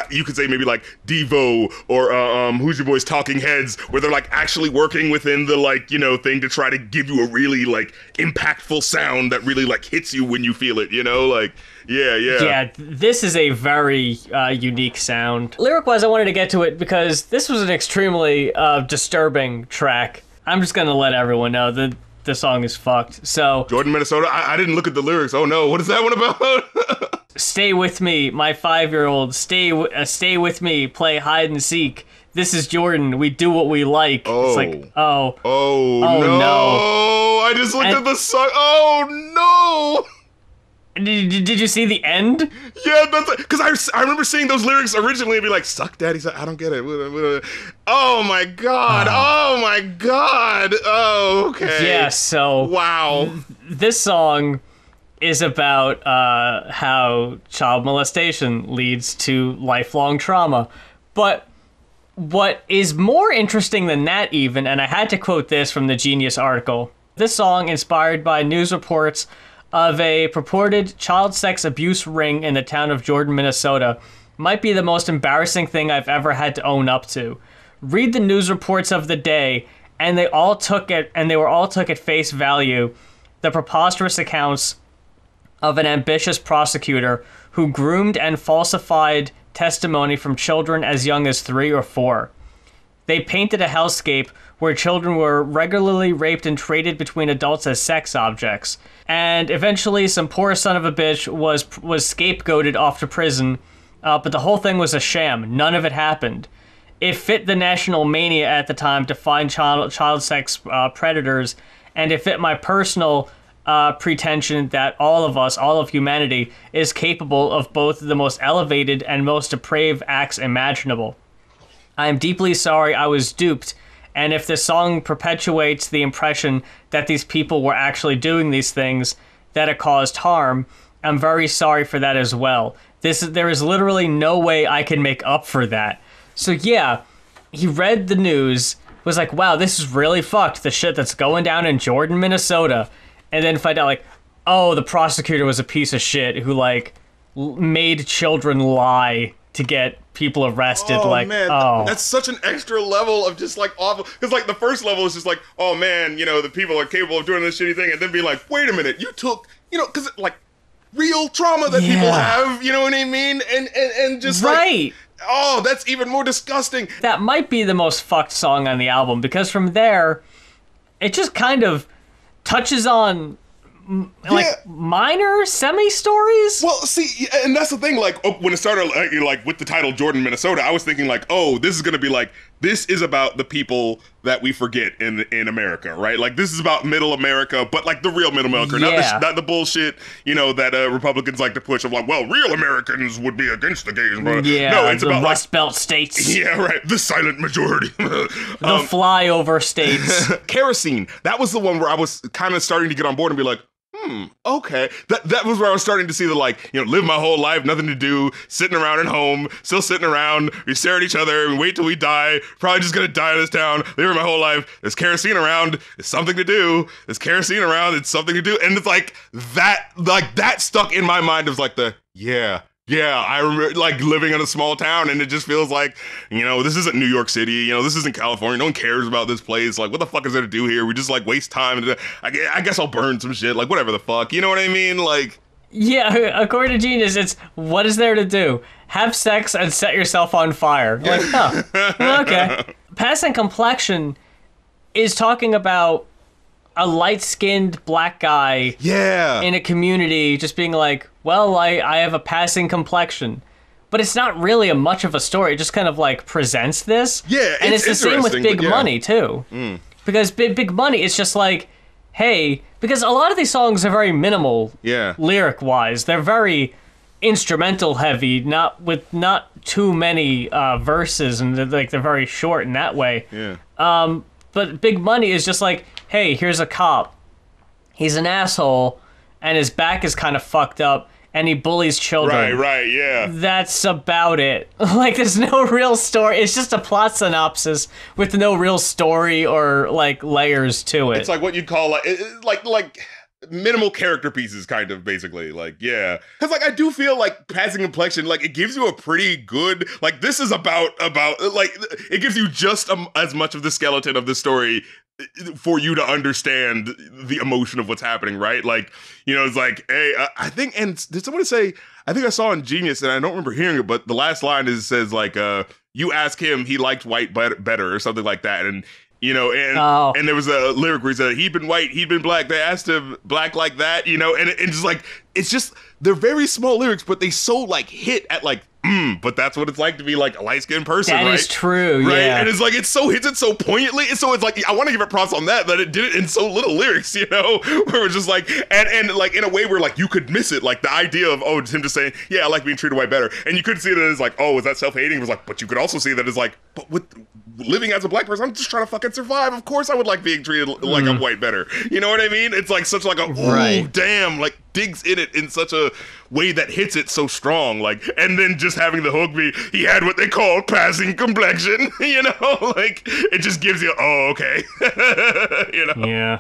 you could say maybe, like, Devo or Who's Your Boys Talking Heads, where they're, like, actually working within the, like, you know, thing to try to give you a really, like, impactful sound that really, like, hits you when you feel it, you know? Like, yeah,
this is a very unique sound. Lyric-wise, I wanted to get to it because this was an extremely disturbing track. I'm just gonna let everyone know that the song is fucked. So,
Jordan, Minnesota, I didn't look at the lyrics. Oh no, what is that one about?
Stay with me, my 5-year-old. Stay with me, play hide and seek. This is Jordan. We do what we like.
Oh.
It's like,
oh no. I just looked at the song. Oh no.
Did you see the end?
Yeah, that's because I remember seeing those lyrics originally and be like, "Suck daddy, I don't get it." Oh my god! Oh my god! Oh, okay.
Yeah. So
wow,
this song is about how child molestation leads to lifelong trauma, but what is more interesting than that, even, and I had to quote this from the Genius article. This song, inspired by news reports of a purported child sex abuse ring in the town of Jordan, Minnesota, might be the most embarrassing thing I've ever had to own up to. Read the news reports of the day, and they were all took at face value the preposterous accounts of an ambitious prosecutor who groomed and falsified testimony from children as young as 3 or 4. They painted a hellscape where children were regularly raped and traded between adults as sex objects. And eventually some poor son of a bitch was scapegoated off to prison, but the whole thing was a sham. None of it happened. It fit the national mania at the time to find child sex predators, and it fit my personal pretension that all of us, all of humanity, is capable of both the most elevated and most depraved acts imaginable. I am deeply sorry I was duped, and if this song perpetuates the impression that these people were actually doing these things, that it caused harm, I'm very sorry for that as well. There is literally no way I can make up for that. So yeah, he read the news, was like, wow, this is really fucked, the shit that's going down in Jordan, Minnesota, and then find out, like, oh, the prosecutor was a piece of shit who, like, made children lie to get people arrested.
Oh,
like,
man,
oh.
That's such an extra level of just, like, awful. Because, like, the first level is just like, oh, man, you know, the people are capable of doing this shitty thing, and then be like, wait a minute, you took, you know, because, like, real trauma that people have, you know what I mean? And just,
right.
Like, oh, that's even more disgusting.
That might be the most fucked song on the album, because from there, it just kind of touches on like minor semi-stories.
Well, see, and that's the thing, like, when it started, like, with the title Jordan, Minnesota, I was thinking, like, oh, this is gonna be, like, this is about the people that we forget in America, right? Like, this is about middle America, but, like, the real middle America, not the bullshit, you know, that Republicans like to push of, like, well, real Americans would be against the gays. Bro.
Yeah,
no, it's
the
about,
Rust Belt states.
Yeah, right, the silent majority.
The flyover states.
Kerosene, that was the one where I was kind of starting to get on board and be like, okay. That was where I was starting to see the, like, you know, live my whole life, nothing to do, sitting around at home, still sitting around, we stare at each other and wait till we die, probably just gonna die in this town, living my whole lilife, there's kerosene around, it's something to do, there's kerosene around, it's something to do, and it's like, that stuck in my mind. It was like yeah, I remember, like, living in a small town, and it just feels like, you know, this isn't New York City, you know, this isn't California, no one cares about this place, like, what the fuck is there to do here? We just, like, waste time, I guess I'll burn some shit, like, whatever the fuck, you know what I mean, like...
Yeah, according to Genius, it's, what is there to do? Have sex and set yourself on fire. Like, oh, okay. Passing Complexion is talking about a light-skinned black guy in a community just being like, well, I have a passing complexion. But it's not really much of a story. It just kind of, like, presents this.
Yeah,
and it's the same with Big Money, too. Because Big Money, it's just like, hey, because a lot of these songs are very minimal lyric-wise. They're very instrumental-heavy, not too many verses, and they're very short in that way.
Yeah.
But Big Money is just like, hey, here's a cop. He's an asshole, and his back is kind of fucked up, and he bullies children.
Right, yeah.
That's about it. Like, there's no real story. It's just a plot synopsis with no real story or, like, layers to it.
It's like what you'd call, like minimal character pieces, kind of, basically. Like, yeah. Because, like, I do feel like Passing Complexion, like, it gives you a pretty good, like, this is about, like, it gives you just as much of the skeleton of the story for you to understand the emotion of what's happening, right? Like, you know, it's like, hey, I think, and did someone say, I think I saw in Genius, and I don't remember hearing it, but the last line says, like, you ask him, he liked white better, or something like that, and, you know, and there was a lyric where he said, he'd been white, he'd been black, they asked him black like that, you know, and it's like, it's just, they're very small lyrics, but they so, like, hit at, like, but that's what it's like to be, like, a light-skinned person, right?
That is true,
right?
Yeah.
And it's like, hits it so poignantly, and so it's like, I want to give it props on that it did it in so little lyrics, you know, where it's just like, and like, in a way where, like, you could miss it, like, the idea of, oh, it's him just saying, yeah, I like being treated white better, and you could see that as, like, oh, is that self-hating? It was like, but you could also see that as, like, but with living as a black person, I'm just trying to fucking survive, of course I would like being treated like I'm white better, you know what I mean? It's like, such like a, oh, damn, like, digs in it in such a way that hits it so strong, like, and then just having the hook be, he had what they call passing complexion, you know, like, it just gives you, oh, okay, you know?
Yeah.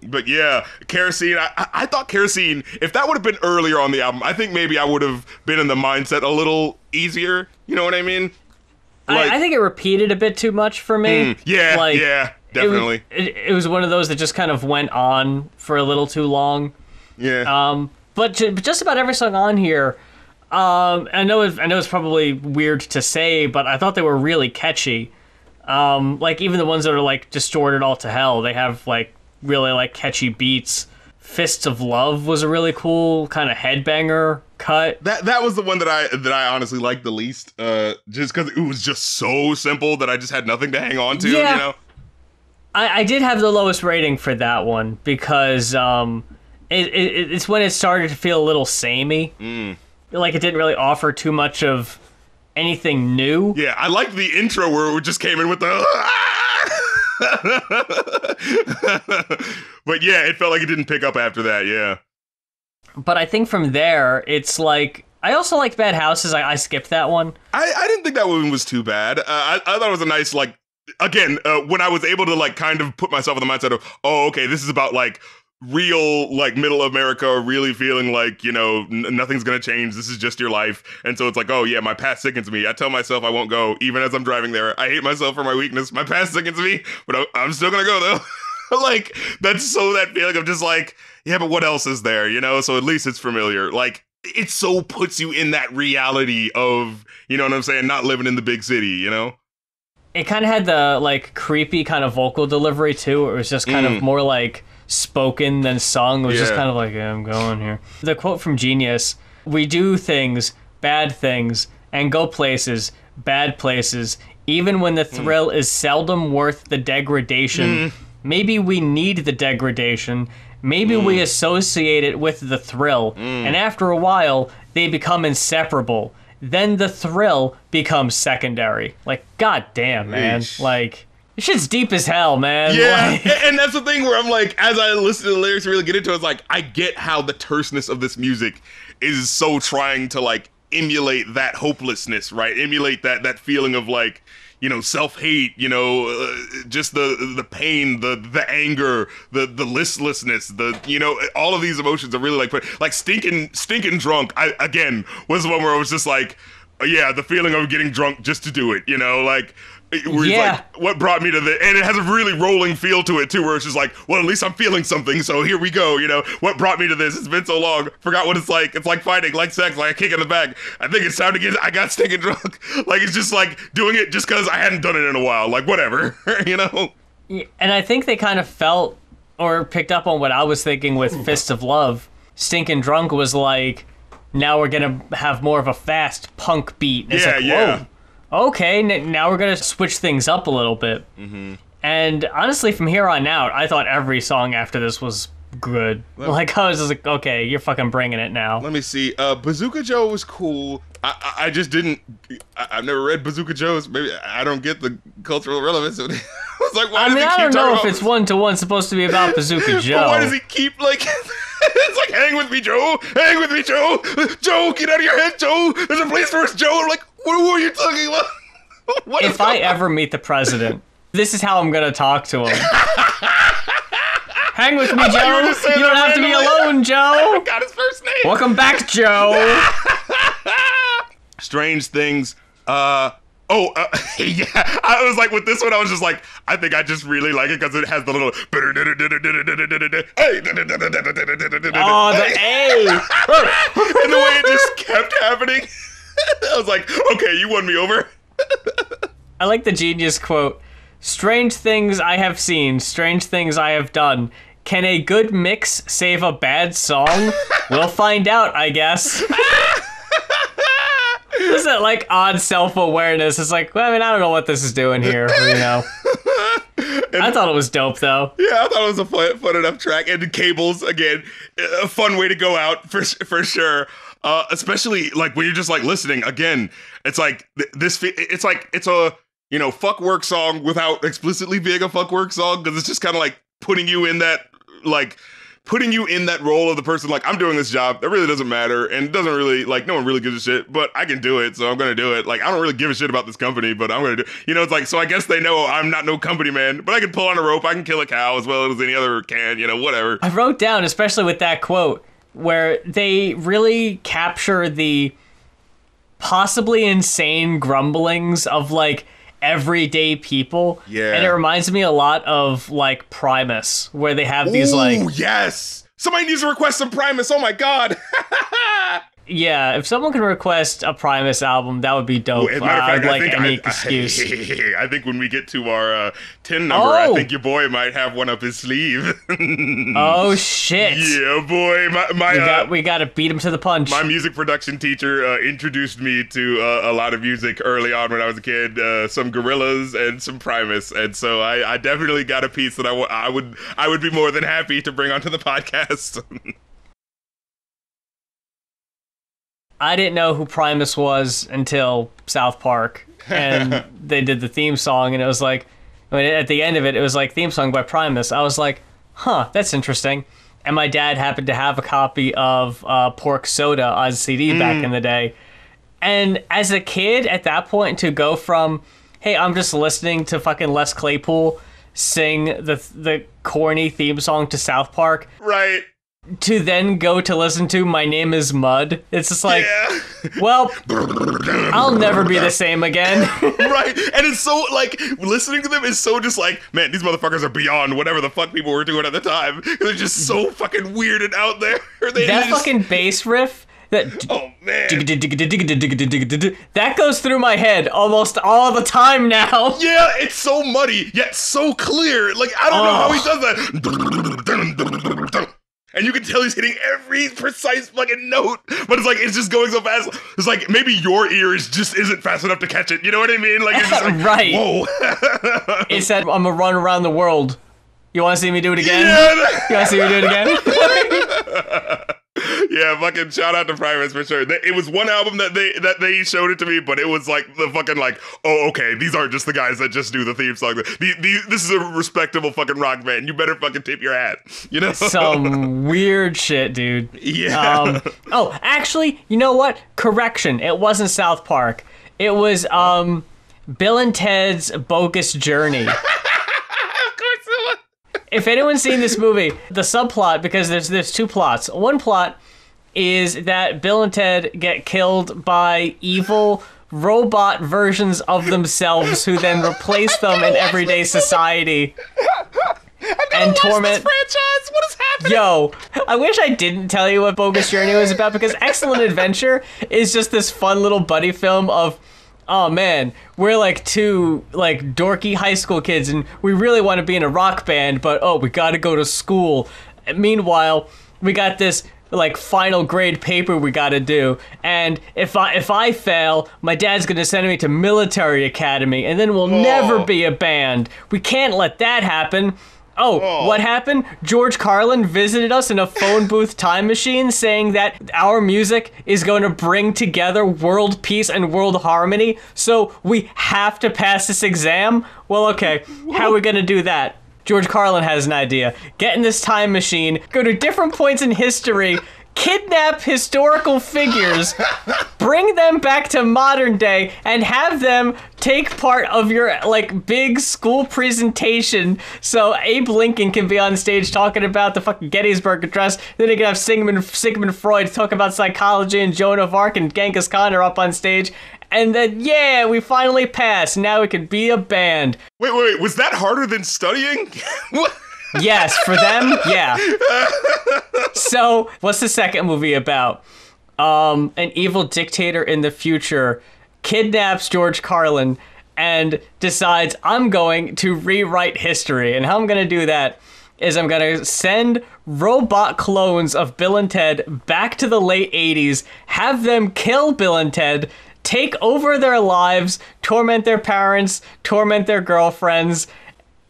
But yeah, Kerosene, I thought Kerosene, if that would have been earlier on the album, I think maybe I would have been in the mindset a little easier, you know what I mean? Like,
I think it repeated a bit too much for me.
Yeah,
like,
yeah, definitely.
It was one of those that just kind of went on for a little too long.
Yeah.
But just about every song on here, I know it's probably weird to say, but I thought they were really catchy. Like, even the ones that are, like, distorted all to hell, they have, like, really, like, catchy beats. Fists of Love was a really cool kind of headbanger cut.
That was the one that I honestly liked the least, just because it was just so simple that I just had nothing to hang on to, you know?
I did have the lowest rating for that one because it's when it started to feel a little samey. Like it didn't really offer too much of anything new.
Yeah, I liked the intro where it just came in with the... But yeah, it felt like it didn't pick up after that, yeah.
But I think from there, it's like... I also liked Bad Houses. I skipped that one.
I didn't think that one was too bad. I thought it was a nice, like... Again, when I was able to, like, kind of put myself in the mindset of, oh, okay, this is about, like... real, like, middle America, really feeling like, you know, nothing's gonna change, this is just your life. And so it's like, oh yeah, my past sickens me. I tell myself I won't go, even as I'm driving there. I hate myself for my weakness. My past sickens me, but I'm still gonna go, though. Like, that's so that feeling of just like, yeah, but what else is there, you know? So at least it's familiar. Like, it so puts you in that reality of, you know what I'm saying, not living in the big city, you know?
It kind of had the, like, creepy kind of vocal delivery, too. It was just kind of more, like, spoken than sung. It was just kind of like, yeah, I'm going here. The quote from Genius, we do things, bad things, and go places, bad places, even when the thrill is seldom worth the degradation. Maybe we need the degradation. Maybe we associate it with the thrill. And after a while, they become inseparable. Then the thrill becomes secondary. Like, goddamn, man. Like... this shit's deep as hell, man.
Yeah,
like,
and that's the thing where I'm like, as I listen to the lyrics and really get into it, it's like, I get how the terseness of this music is so trying to, like, emulate that hopelessness, right? Emulate that feeling of, like, you know, self-hate, you know, just the pain, the anger, the listlessness, you know, all of these emotions are really, like stinking drunk, again, was the one where I was just like, yeah, the feeling of getting drunk just to do it, you know, like... where he's like, what brought me to the... And it has a really rolling feel to it, too, where it's just like, well, at least I'm feeling something, so here we go, you know? What brought me to this? It's been so long. Forgot what it's like. It's like fighting, like sex, like a kick in the back. I think it's time to get... I got stinking drunk. Like, it's just like doing it just because I hadn't done it in a while. Like, whatever, you know?
And I think they kind of felt or picked up on what I was thinking with Fists of Love. Stinking Drunk was like, now we're going to have more of a fast punk beat. And it's like, whoa. Okay, now we're gonna switch things up a little bit. And honestly, from here on out, I thought every song after this was good. Like, I was just like, okay, you're fucking bringing it now.
Let me see. Bazooka Joe was cool. I just didn't... I've never read Bazooka Joe's. Maybe I don't get the cultural relevance of it. I was like, why does he keep talking about...
I don't know if it's one-to-one supposed to be about Bazooka Joe.
But why does he keep, like... It's like, hang with me, Joe! Hang with me, Joe! Joe, get out of your head, Joe! There's a place for us, Joe! I'm like, what are you talking about?
If I ever meet the president, this is how I'm gonna talk to him. Hang with me, Joe! You don't have to be alone, Joe!
I forgot his first name!
Welcome back, Joe!
Strange Things, yeah, I was like, with this one, I was just like, I think I just really like it because it has the little...
Oh, the A!
And the way it just kept happening, I was like, okay, you won me over.
I like the Genius quote. Strange things I have seen, strange things I have done. Can a good mix save a bad song? We'll find out, I guess. This is like odd self-awareness. It's like, well, I mean, I don't know what this is doing here, you know. I thought it was dope, though.
Yeah, I thought it was a fun enough track. And the Cables, again, a fun way to go out, for sure. Especially, like, when you're just, like, listening, again, it's like, it's like, it's a, you know, fuck work song without explicitly being a fuck work song, because it's just kind of, like, putting you in that, like... putting you in that role of the person, like, I'm doing this job, that really doesn't matter, and it doesn't really, like, no one really gives a shit, but I can do it, so I'm gonna do it. Like, I don't really give a shit about this company, but I'm gonna do it. You know, it's like, so I guess they know I'm not no company man, but I can pull on a rope, I can kill a cow as well as any other can, you know, whatever.
I wrote down, especially with that quote, where they really capture the possibly insane grumblings of, like, everyday people.
Yeah.
And it reminds me a lot of, like, Primus, where they have these, like...
Ooh, yes! Somebody needs to request some Primus, oh my god!
Yeah, if someone can request a Primus album, that would be dope.
As a matter of fact,
I'd like any
I
excuse.
I think when we get to our 10 number, I think your boy might have one up his sleeve.
Oh, shit.
Yeah, boy.
We got to beat him to the punch.
My music production teacher introduced me to a lot of music early on when I was a kid, some Gorillaz and some Primus, and so I definitely got a piece that I would be more than happy to bring onto the podcast.
I didn't know who Primus was until South Park, and they did the theme song, and it was like, at the end of it was like, theme song by Primus. I was like, huh, that's interesting. And my dad happened to have a copy of Pork Soda on CD back in the day. And as a kid, at that point, to go from, hey, I'm just listening to fucking Les Claypool sing the corny theme song to South Park.
Right.
To then go to listen to My Name is Mud. It's just like, well, I'll never be the same again.
Right. And it's so, like, listening to them is so just like, man, these motherfuckers are beyond whatever the fuck people were doing at the time. They're just so fucking weird and out there.
That fucking bass riff,
oh, man.
That goes through my head almost all the time now.
Yeah, it's so muddy, yet so clear. Like, I don't know how he does that. And you can tell he's hitting every precise fucking note, but it's just going so fast. It's like maybe your ear isn't fast enough to catch it. You know what I mean? Like, it's just like,
right.
Whoa.
It said, I'm gonna run around the world. You want to see me do it again?
Yeah.
You want to see me do it again?
Yeah, fucking shout out to Primus for sure. It was one album that they showed it to me, but it was like the fucking like, oh, okay, these aren't just the guys that just do the theme song. This is a respectable fucking rock band. You better fucking tip your hat. You know?
Some weird shit, dude.
Yeah.
Oh, actually, you know what? Correction. It wasn't South Park. It was Bill and Ted's Bogus Journey. If anyone's seen this movie, the subplot, because there's two plots. One plot is that Bill and Ted get killed by evil robot versions of themselves who then replace them in everyday society and torment.
This franchise. What is happening?
Yo, I wish I didn't tell you what Bogus Journey was about, because Excellent Adventure is just this fun little buddy film of, oh man, we're like two like dorky high school kids and we really want to be in a rock band, but oh, we got to go to school. And meanwhile, we got this like final grade paper we got to do, and if I fail, my dad's going to send me to military academy, and then we'll never be a band. We can't let that happen. Oh, what happened? George Carlin visited us in a phone booth time machine saying that our music is going to bring together world peace and world harmony, so we have to pass this exam? Well, okay, how are we going to do that? George Carlin has an idea. Get in this time machine, go to different points in history, kidnap historical figures, bring them back to modern day, and have them take part of your like big school presentation. So Abe Lincoln can be on stage talking about the fucking Gettysburg Address. Then they can have Sigmund Freud talk about psychology, and Joan of Arc and Genghis Khan are up on stage. And then, yeah, we finally passed. Now we can be a band.
Wait, was that harder than studying? What?
Yes, for them, yeah. So, what's the second movie about? An evil dictator in the future kidnaps George Carlin and decides, I'm going to rewrite history. And how I'm going to do that is I'm going to send robot clones of Bill and Ted back to the late 80s, have them kill Bill and Ted, take over their lives, torment their parents, torment their girlfriends,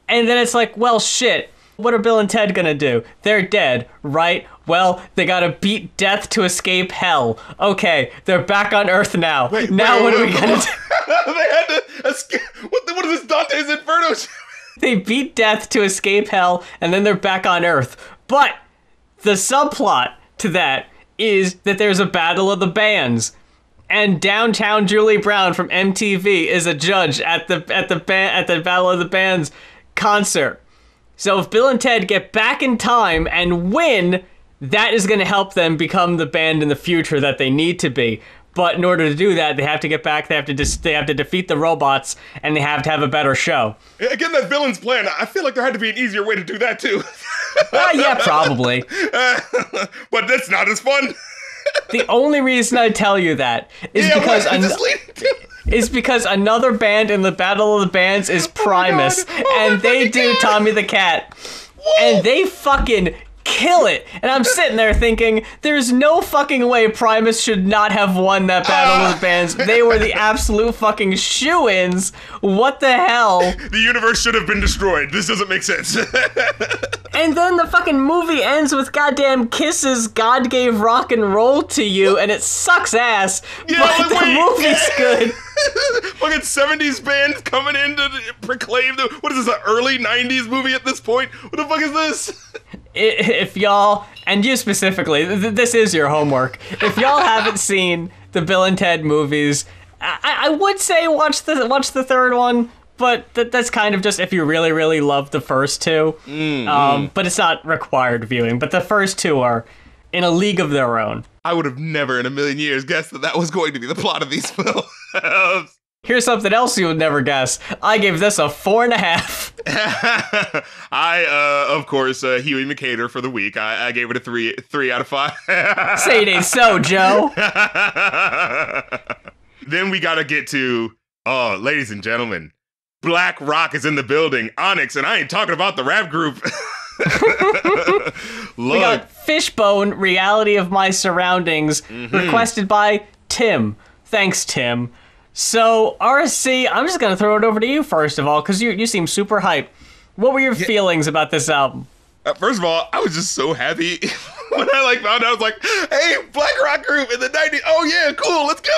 and then it's like, well, shit, what are Bill and Ted gonna do? They're dead, right? Well, they gotta beat death to escape hell. Okay, they're back on Earth now. What are we gonna do?
They had to escape. What is this, Dante's Inferno?
They beat death to escape hell, and then they're back on Earth. But the subplot to that is that there's a battle of the bands. And downtown Julie Brown from MTV is a judge at the Battle of the Bands concert. So if Bill and Ted get back in time and win, that is going to help them become the band in the future that they need to be. But in order to do that, they have to get back. They have to defeat the robots, and they have to have a better show.
Again, that villain's plan. I feel like there had to be an easier way to do that too.
Yeah, probably.
But that's not as fun.
The only reason I tell you that is because another band in the Battle of the Bands is Primus, and they do Tommy the Cat, and they fucking kill it. And I'm sitting there thinking, there's no fucking way Primus should not have won that Battle of the Bands. They were the absolute fucking shoo-ins. What the hell?
The universe should have been destroyed. This doesn't make sense.
And then the fucking movie ends with goddamn Kiss's God Gave Rock and Roll to You, and it sucks ass, but the movie's good.
Fucking 70s band coming in to proclaim what is this, an early 90s movie at this point? What the fuck is this?
If y'all, and you specifically, this is your homework. If y'all haven't seen the Bill and Ted movies, I would say watch the third one, but that's kind of just if you really, really love the first two. But it's not required viewing. But the first two are in a league of their own.
I would have never in a million years guessed that was going to be the plot of these films.
Here's something else you would never guess. I gave this a 4.5.
Of course, Huey McCader for the week. I gave it a 3 out of 5.
Say it ain't so, Joe.
Then we gotta get to, ladies and gentlemen, Black Rock is in the building. Onyx, and I ain't talking about the rap group.
We got Fishbone, Reality of My Surroundings, requested by Tim. Thanks, Tim. So, RSC, I'm just going to throw it over to you first of all, because you seem super hyped. What were your feelings about this album?
First of all, I was just so happy when I found out. I was like, hey, Black Rock group in the 90s. Oh, yeah, cool, let's go.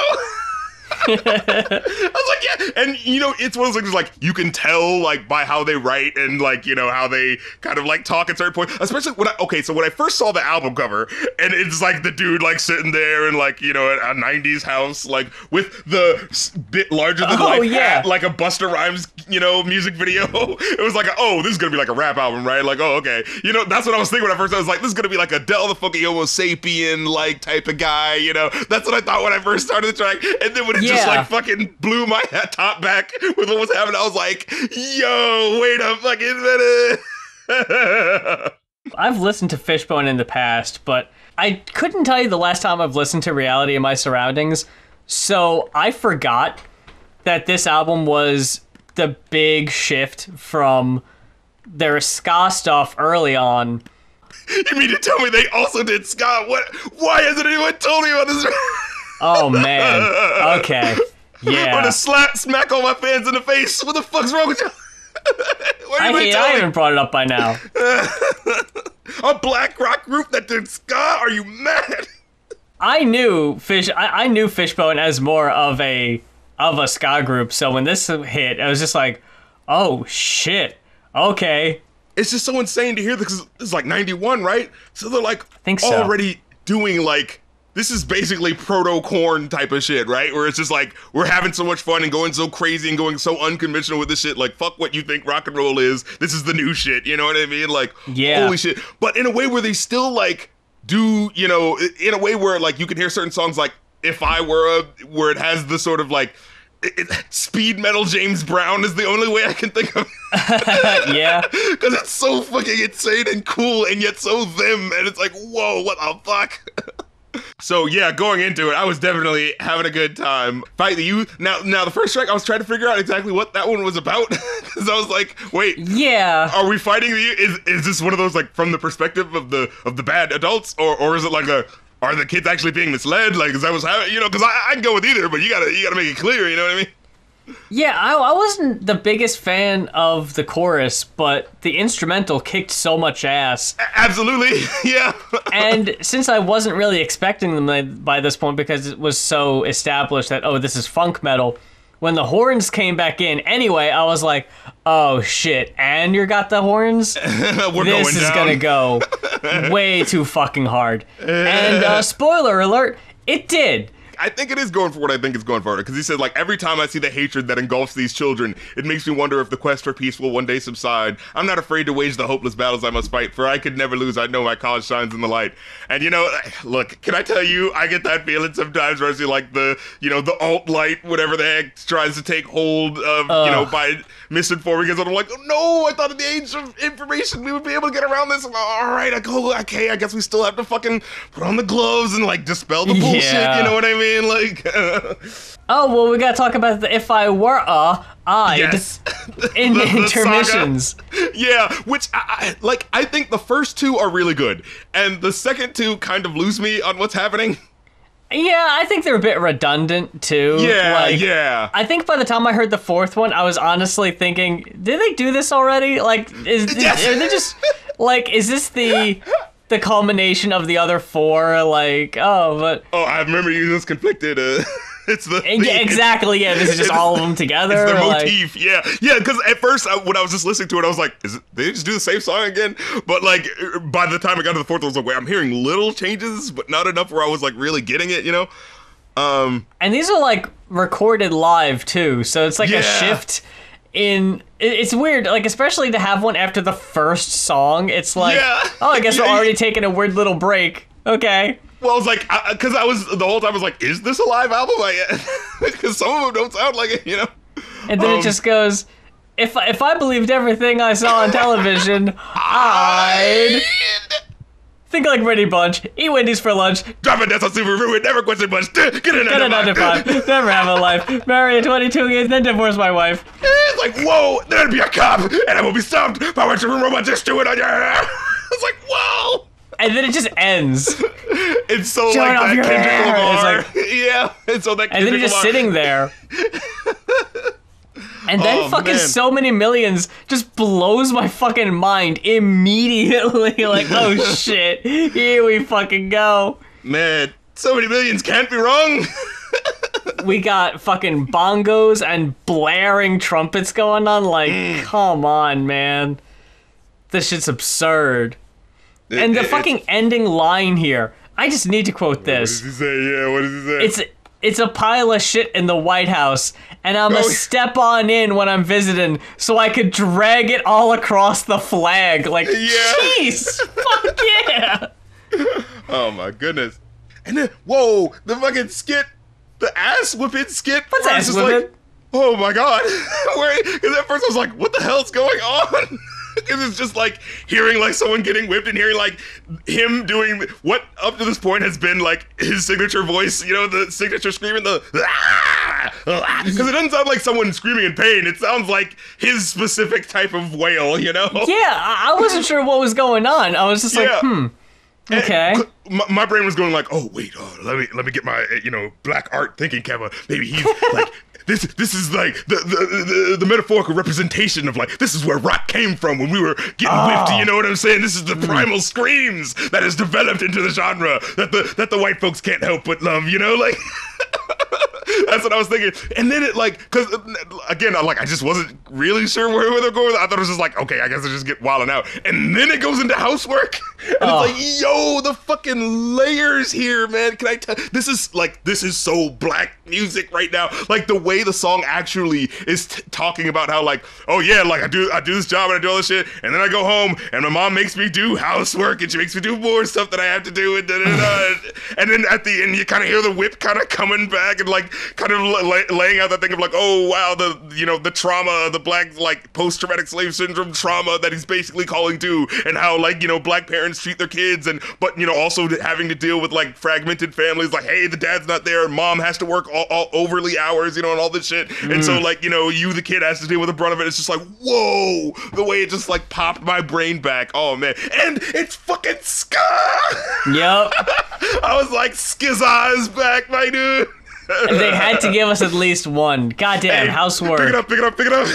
I was like, yeah. And, it's one of those things you can tell, by how they write and, how they kind of, talk at certain points. Especially when I first saw the album cover, and it's, the dude, sitting there in, a 90s house, with the bit larger than life hat, like a Busta Rhymes, music video. It was this is gonna be a rap album, right? Okay. That's what I was thinking when I first, I was like, this is gonna be a Del the fucking Homo sapien, type of guy, That's what I thought when I first started the track. And then when it just fucking blew my top back with what was happening, I was like, yo, wait a fucking minute.
I've listened to Fishbone in the past, but I couldn't tell you the last time I've listened to Reality of My Surroundings, so I forgot that this album was the big shift from their ska stuff early on.
You mean to tell me they also did ska? What? Why hasn't anyone told me about this?
Oh, man. Okay. Yeah.
I'm gonna smack all my fans in the face. What the fuck's wrong with you?
I haven't brought it up by now.
A Black Rock group that did ska? Are you mad?
I knew Fishbone as more of a ska group, so when this hit, I was just like, oh, shit. Okay.
It's just so insane to hear this. This is 91, right? So they're already doing this is basically proto-Korn type of shit, right? Where it's just we're having so much fun and going so crazy and going so unconventional with this shit. Fuck what you think rock and roll is. This is the new shit. You know what I mean?
Yeah.
Holy shit. But in a way where they still do, in a way where you can hear certain songs If I Were where it has the sort of speed metal James Brown is the only way I can think of.
Yeah.
Because it's so fucking insane and cool and yet so them. And it's whoa, what the fuck? So yeah, going into it, I was definitely having a good time. Fight the Youth. Now the first track, I was trying to figure out exactly what that one was about. Because I was like, wait,
yeah,
are we fighting the youth? Is this one of those from the perspective of the bad adults, or is it are the kids actually being misled? Is that what's happening? Because I can go with either, but you gotta make it clear. You know what I mean?
Yeah, I wasn't the biggest fan of the chorus, but the instrumental kicked so much ass.
Absolutely, yeah.
And since I wasn't really expecting them by this point because it was so established that, this is funk metal, when the horns came back in, anyway, I was like, oh shit, and you got the horns? This is gonna go way too fucking hard. And spoiler alert, it did.
I think it is going for what I think it's going for. Because he said, like, every time I see the hatred that engulfs these children, it makes me wonder if the quest for peace will one day subside. I'm not afraid to wage the hopeless battles I must fight, for I could never lose. I know my cause shines in the light. And, you know, look, can I tell you, I get that feeling sometimes where I see, like, the alt-light, whatever the heck, tries to take hold of, by misinforming kids. And I'm like, oh, no, I thought in the age of information we would be able to get around this. All right, okay, I guess we still have to fucking put on the gloves and, like, dispel the bullshit, you know what I mean? Like,
oh, well, we gotta talk about the If I Were I'd
yes.
in
the
intermissions.
Saga. Yeah, which, I think the first two are really good, and the second two kind of lose me on what's happening.
Yeah, I think they're a bit redundant, too.
Yeah.
I think by the time I heard the fourth one, I was honestly thinking, did they do this already? Like, are they just, like, is this the culmination of the other four? Like, but...
Oh, I remember you just conflicted, It's the
yeah, exactly. Yeah, this is just all of them together.
It's their motif. Yeah. Because at first, when I was just listening to it, I was like, did they just do the same song again? But like, by the time I got to the fourth, I was like, wait, I'm hearing little changes, but not enough where I was like really getting it, you know?
And these are like recorded live too, so it's like a shift in. It's weird, like especially to have one after the first song. It's like, oh, I guess we're already taking a weird little break. Okay.
Well, I was like, because the whole time I was like, is this a live album? Because some of them don't sound like it, you know?
And then it just goes, if I believed everything I saw on television, I'd think like Brady Bunch, eat Wendy's for lunch,
drop a death on Subaru, and never question much, get a 9 to 5,
never have a life, marry at 22 years, then divorce my wife.
It's like, whoa, there'd be a cop, and I will be stopped by what your robot just doing on your hair. It's like, whoa.
And then it just ends.
It's so like that Kendrick Lamar.
It's like,
yeah. It's so that Kendrick
and then you're just sitting there. And then so many millions just blows my fucking mind immediately. Like, oh shit, here we fucking go.
Man, so many millions can't be wrong.
We got fucking bongos and blaring trumpets going on. Like, come on, man. This shit's absurd. And the fucking ending line here, I just need to quote this.
What does he say? Yeah, what does he say?
It's a pile of shit in the White House, and I'm gonna step on in when I'm visiting so I could drag it all across the flag. Like, jeez, fuck yeah.
Oh my goodness. And then, whoa, the fucking skit, the ass whipping skit.
What's ass whipping?
Like, oh my god. Because at first I was like, what the hell's going on? Because it's just like hearing like someone getting whipped and hearing like him doing what up to this point has been like his signature voice, you know, the signature screaming, because it doesn't sound like someone screaming in pain. It sounds like his specific type of wail, you know?
Yeah, I wasn't sure what was going on. I was just like, okay.
My brain was going like, oh wait, let me get my black art thinking camera. Maybe he's like. This is like the metaphorical representation of like this is where rock came from when we were getting whipped. You know what I'm saying? This is the primal screams that has developed into the genre that the white folks can't help but love. You know, like that's what I was thinking. And then it like because again I just wasn't really sure where they're going with it. I thought it was just like okay, I guess I just get wilding out. And then it goes into Housework, and it's like yo, the fucking layers here, man. Can I tell? This is so black music right now. Like the way the song actually is talking about how like, oh yeah, like I do this job and I do all this shit, and then I go home and my mom makes me do housework and she makes me do more stuff that I have to do and and then at the end you kind of hear the whip kind of coming back and like kind of laying out that thing of like, oh wow, the trauma, the black like post-traumatic slave syndrome trauma that he's basically calling to, and how like black parents treat their kids, and but also having to deal with like fragmented families, like hey, the dad's not there and mom has to work all overly hours, and all this shit. And so like, you, the kid, has to deal with the brunt of it. It's just like, whoa, the way it just like popped my brain back. Oh man. And it's fucking ska.
Yep.
I was like, Skizza is back, my dude.
They had to give us at least one. Goddamn, Housework.
Pick it up.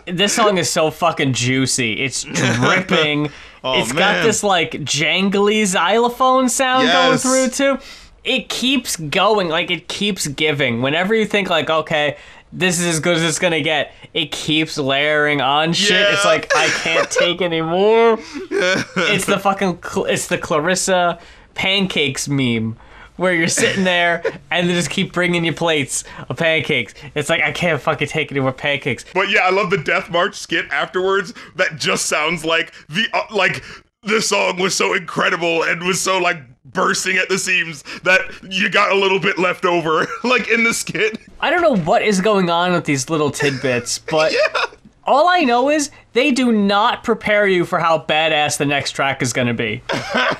This song is so fucking juicy. It's dripping. It's got this like jangly xylophone sound going through too. It keeps going, like it keeps giving. Whenever you think like, okay, this is as good as it's gonna get, it keeps layering on shit. Yeah. It's like, I can't take anymore. It's the Clarissa Pancakes meme, where you're sitting there and they just keep bringing you plates of pancakes. It's like, I can't fucking take any more pancakes.
But yeah, I love the Death March skit afterwards that just sounds like the song was so incredible and was so like bursting at the seams that you got a little bit left over like in the skit.
I don't know what is going on with these little tidbits, but
Yeah.
all I know is they do not prepare you for how badass the next track is going to be.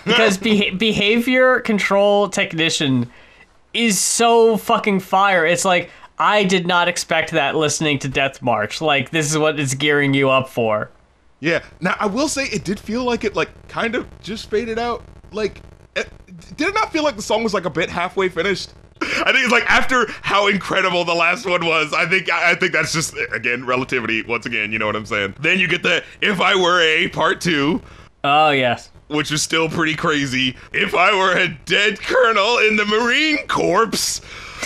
Because Behavior Control Technician is so fucking fire. It's like, I did not expect that listening to Death March. Like, this is what it's gearing you up for.
Yeah. Now, I will say it did feel like it, like, kind of just faded out. Like, did it not feel like the song was, like, a bit halfway finished? I think it's like after how incredible the last one was, I think that's just, again, relativity, once again, you know what I'm saying? Then you get the If I Were a Part 2.
Oh, yes.
Which is still pretty crazy. If I were a dead colonel in the Marine Corps,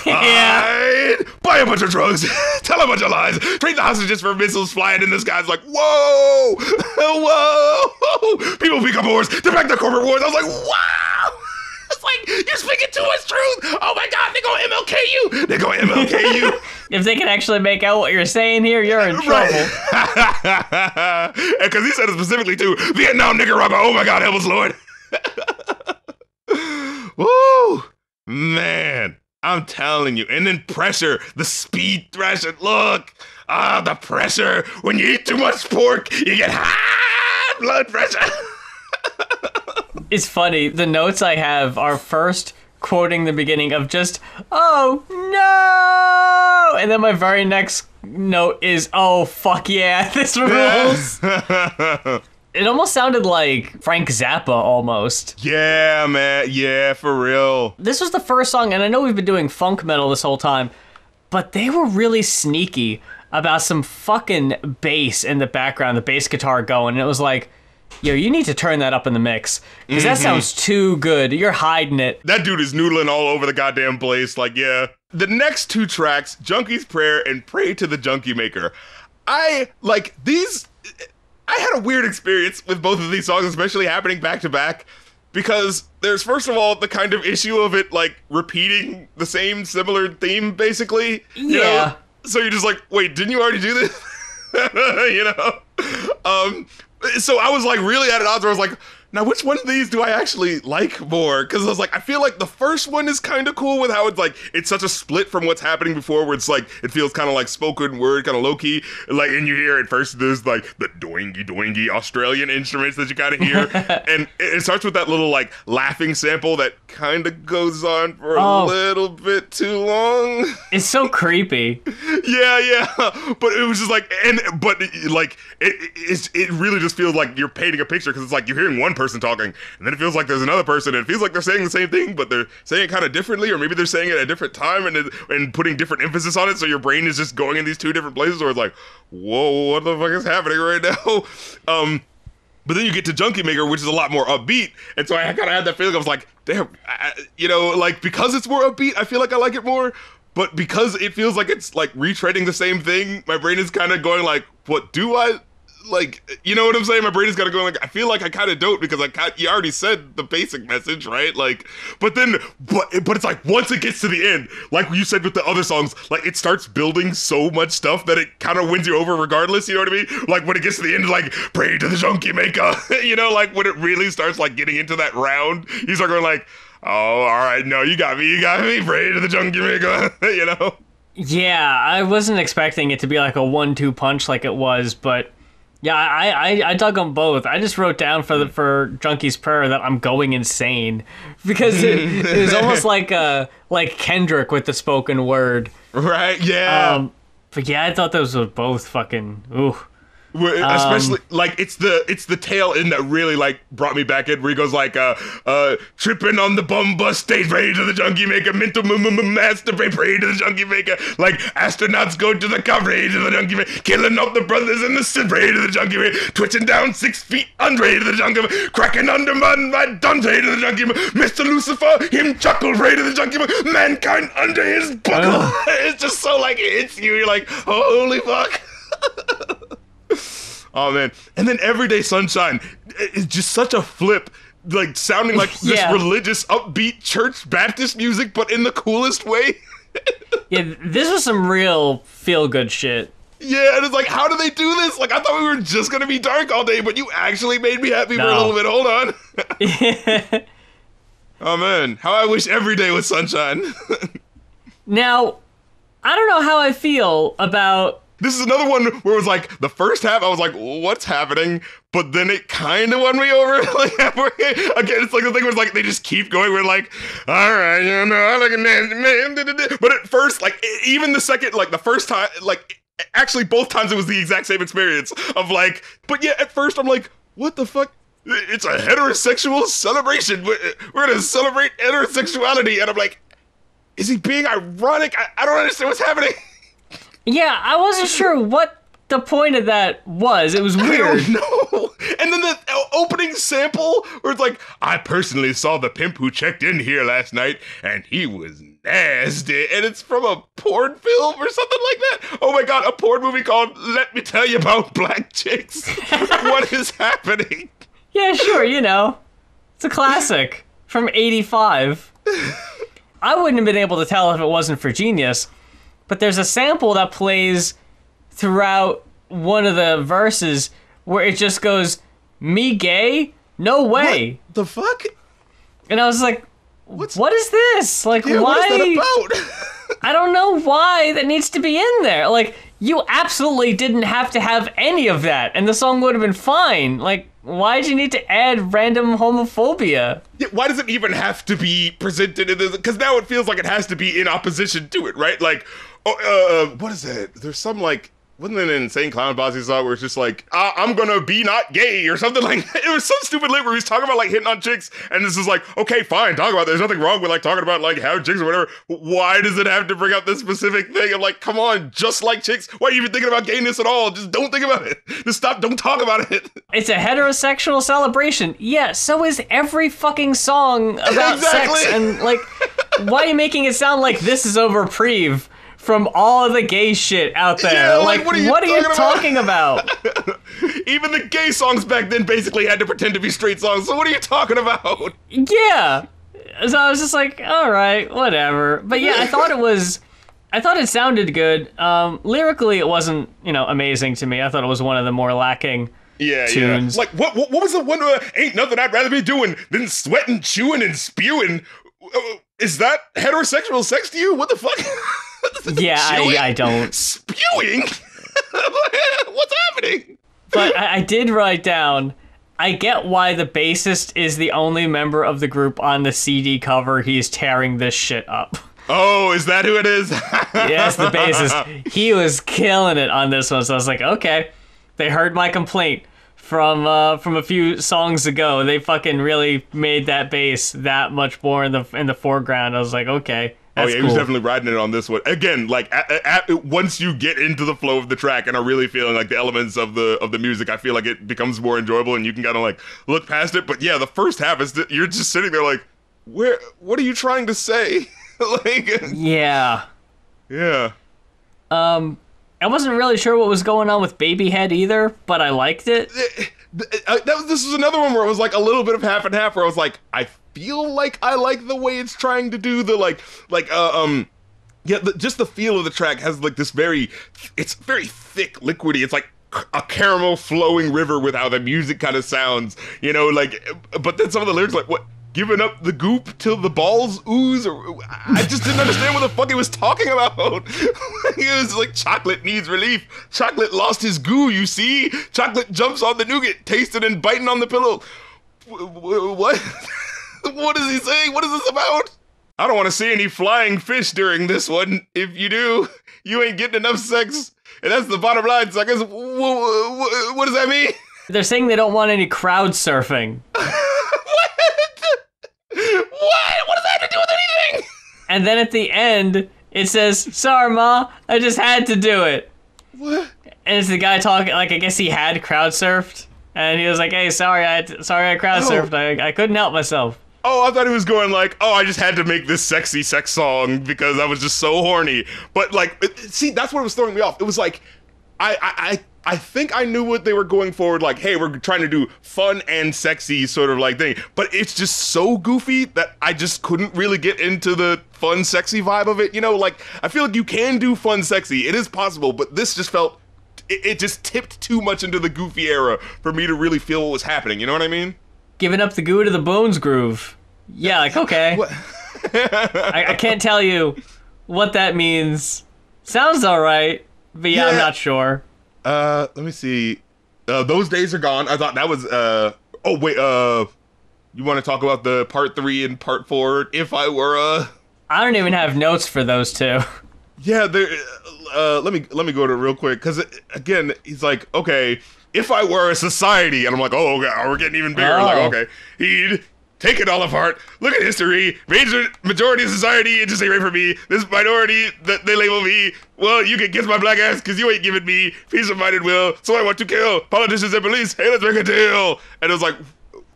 I'd buy a bunch of drugs, tell a bunch of lies, trade the hostages for missiles flying in the skies. Like, whoa, whoa, people become wars, defect the corporate wars. I was like, wow. It's like, you're speaking too much truth. Oh my God, they're gonna MLK you. They're gonna MLK you.
If they can actually make out what you're saying here, you're in trouble.
Right. Because he said it specifically to Vietnam, Nicaragua. Oh my God, help us, Lord. Woo, man, I'm telling you. And then pressure, the speed thrasher. Look, the pressure. When you eat too much pork, you get high blood pressure.
It's funny, the notes I have are first quoting the beginning of just, oh no! And then my very next note is, oh fuck yeah, this rules. It almost sounded like Frank Zappa almost.
Yeah, man, yeah, for real.
This was the first song, and I know we've been doing funk metal this whole time, but they were really sneaky about some fucking bass in the background, the bass guitar going, and it was like, yo, you need to turn that up in the mix, because that sounds too good. You're hiding it.
That dude is noodling all over the goddamn place, like, yeah. The next two tracks, Junkie's Prayer and Pray to the Junkie Maker. I had a weird experience with both of these songs, especially happening back to back, because there's, first of all, the kind of issue of it, like, repeating the same similar theme, basically. You know? So you're just like, wait, didn't you already do this? You know? So I was like really at an odds where I was like, now which one of these do I actually like more? Because I was like, I feel like the first one is kind of cool with how it's like, it's such a split from what's happening before, where it's like, it feels kind of like spoken word, kind of low key. Like, and you hear at first there's like the doingy Australian instruments that you kind of hear. And it starts with that little like laughing sample that kind of goes on for a little bit too long.
It's so creepy.
Yeah. But it was just like, it really just feels like you're painting a picture, because it's like you're hearing one person talking, and then it feels like there's another person, and it feels like they're saying the same thing, but they're saying it kind of differently, or maybe they're saying it at a different time and putting different emphasis on it, so your brain is just going in these two different places where it's like, whoa, what the fuck is happening right now? But then you get to Junkie Maker, which is a lot more upbeat, and so I kind of had that feeling. I was like, damn, like, because it's more upbeat, I feel like I like it more, but because it feels like it's like retreading the same thing, my brain is kind of going like, what do I like, you know what I'm saying? My brain is kind of going like, I feel like I kind of don't, because you already said the basic message, right? Like, but it's like, once it gets to the end, like you said with the other songs, like it starts building so much stuff that it kind of wins you over regardless, you know what I mean? Like when it gets to the end, like, pray to the junkie maker, you know, like when it really starts like getting into that round, you start going like, oh, all right, no, you got me, pray to the junkie maker, you know?
Yeah, I wasn't expecting it to be like a 1-2 punch like it was, but yeah, I dug them both. I just wrote down for Junkie's Prayer that I'm going insane, because it was almost like Kendrick with the spoken word.
Right, yeah.
But yeah, I thought those were both fucking, ooh.
Especially like it's the tail end that really like brought me back in, where he goes like tripping on the bum bus stage, pray to the junkie maker, mental masturbate, pray to the junkie maker, like astronauts go to the car, pray to the junkie maker, killing up the brothers in the sin, pray to the junkie maker, twitching down 6 feet, pray to the junkie maker, cracking under mud, my done, pray to the junkie maker, Mr. Lucifer, him chuckle, pray to the junkie maker, mankind under his buckle. It's just so like it hits you, you're like, holy fuck. Oh man, and then Everyday Sunshine is just such a flip, like sounding like this religious, upbeat church Baptist music, but in the coolest way.
Yeah, this was some real feel-good shit.
Yeah, and it's like, how do they do this? Like, I thought we were just gonna be dark all day, but you actually made me happy for a little bit. Hold on. Oh man, how I wish every day was sunshine.
Now, I don't know how I feel about...
This is another one where it was like, the first half, I was like, what's happening? But then it kind of won me over. Like, again, it's like the thing where it's like, they just keep going. We're like, all right, you know, I like a nasty man. But at first, like, even the second, like, the first time, like, actually, both times it was the exact same experience of like, but yeah, at first I'm like, what the fuck? It's a heterosexual celebration. We're gonna celebrate heterosexuality. And I'm like, is he being ironic? I don't understand what's happening.
Yeah, I wasn't sure what the point of that was. It was weird.
I don't know. And then the opening sample where it's like, I personally saw the pimp who checked in here last night and he was nasty. And it's from a porn film or something like that. Oh my God, a porn movie called Let Me Tell You About Black Chicks. What is happening?
Yeah, sure, you know. It's a classic from 85. I wouldn't have been able to tell if it wasn't for Genius, but there's a sample that plays throughout one of the verses where it just goes, me gay? No way.
What the fuck?
And I was like, what is this? Like,
yeah,
why?
What is that about?
I don't know why that needs to be in there. Like, you absolutely didn't have to have any of that, and the song would have been fine. Like, why did you need to add random homophobia?
Yeah, why does it even have to be presented in this? Because now it feels like it has to be in opposition to it, right? Like, what is it? There's some, like, wasn't it an Insane Clown Posse song where it's just like, I'm gonna be not gay or something like that? It was some stupid lyric where he's talking about like hitting on chicks, and this is like, okay, fine, talk about it. There's nothing wrong with like talking about like having chicks or whatever. Why does it have to bring up this specific thing? I'm like, come on, just like chicks. Why are you even thinking about gayness at all? Just don't think about it. Just stop, don't talk about it.
It's a heterosexual celebration. Yeah, so is every fucking song about sex. And like, why are you making it sound like this is a reprieve from all of the gay shit out there?
Yeah,
like, what are you talking about?
Even the gay songs back then basically had to pretend to be straight songs, so what are you talking about?
Yeah. So I was just like, all right, whatever. But yeah, I thought it sounded good. Lyrically, it wasn't, amazing to me. I thought it was one of the more lacking tunes.
Yeah. Like, what was the one ain't nothing I'd rather be doing than sweating, chewing, and spewing? Is that heterosexual sex to you? What the fuck?
Yeah, I don't.
Spewing? What's happening?
But I did write down, I get why the bassist is the only member of the group on the CD cover. He's tearing this shit up.
Oh, is that who it is?
Yes, the bassist. He was killing it on this one, so I was like, okay. They heard my complaint from a few songs ago. They fucking really made that bass that much more in the foreground. I was like, okay. That's
he
cool.
was definitely riding it on this one. Again, like once you get into the flow of the track and are really feeling like the elements of the music, I feel like it becomes more enjoyable and you can kind of like look past it. But yeah, the first half is you're just sitting there like, what are you trying to say? Like,
yeah. I wasn't really sure what was going on with Babyhead either, but I liked it.
This was another one where it was like a little bit of half and half, where I was like, I feel like I like the way it's trying to do the just the feel of the track has like this it's very thick, liquidy. It's like a caramel flowing river with how the music kind of sounds, but then some of the lyrics like, what? Giving up the goop till the balls ooze, or I just didn't understand what the fuck he was talking about. It was like, chocolate needs relief. Chocolate lost his goo, you see? Chocolate jumps on the nougat, tasting and biting on the pillow. What? What is he saying? What is this about? I don't want to see any flying fish during this one. If you do, you ain't getting enough sex. And that's the bottom line, so I guess, what does that mean?
They're saying they don't want any crowd surfing.
What does that have to do with anything?
And then at the end, it says, sorry, Ma, I just had to do it.
What?
And it's the guy talking, like, I guess he had crowd surfed. And he was like, hey, sorry I crowd surfed. I couldn't help myself.
Oh, I thought he was going like, I just had to make this sexy sex song because I was just so horny. But like, see, that's what was throwing me off. It was like, I I think I knew what they were going for, like, hey, we're trying to do fun and sexy sort of like thing, but it's just so goofy that I just couldn't really get into the fun, sexy vibe of it. You know, like, I feel like you can do fun, sexy. It is possible, but this just felt, it just tipped too much into the goofy era for me to really feel what was happening. You know what I mean?
Giving up the goo to the bones groove. Yeah, like, okay. I can't tell you what that means. Sounds all right, but yeah, I'm not sure.
Let me see. Those days are gone. I thought that was, oh, wait, you want to talk about the part 3 and part 4? If I were,
I don't even have notes for those two.
Yeah, there, let me go to it real quick, because, again, he's like, okay, if I were a society, and I'm like, oh, okay, we're getting even bigger. Like, okay, he'd take it all apart, look at history, majority of society, and just say right for me, this minority that they label me, well, you can kiss my black ass because you ain't giving me peace of mind and will, so I want to kill politicians and police, hey, let's make a deal. And it was like,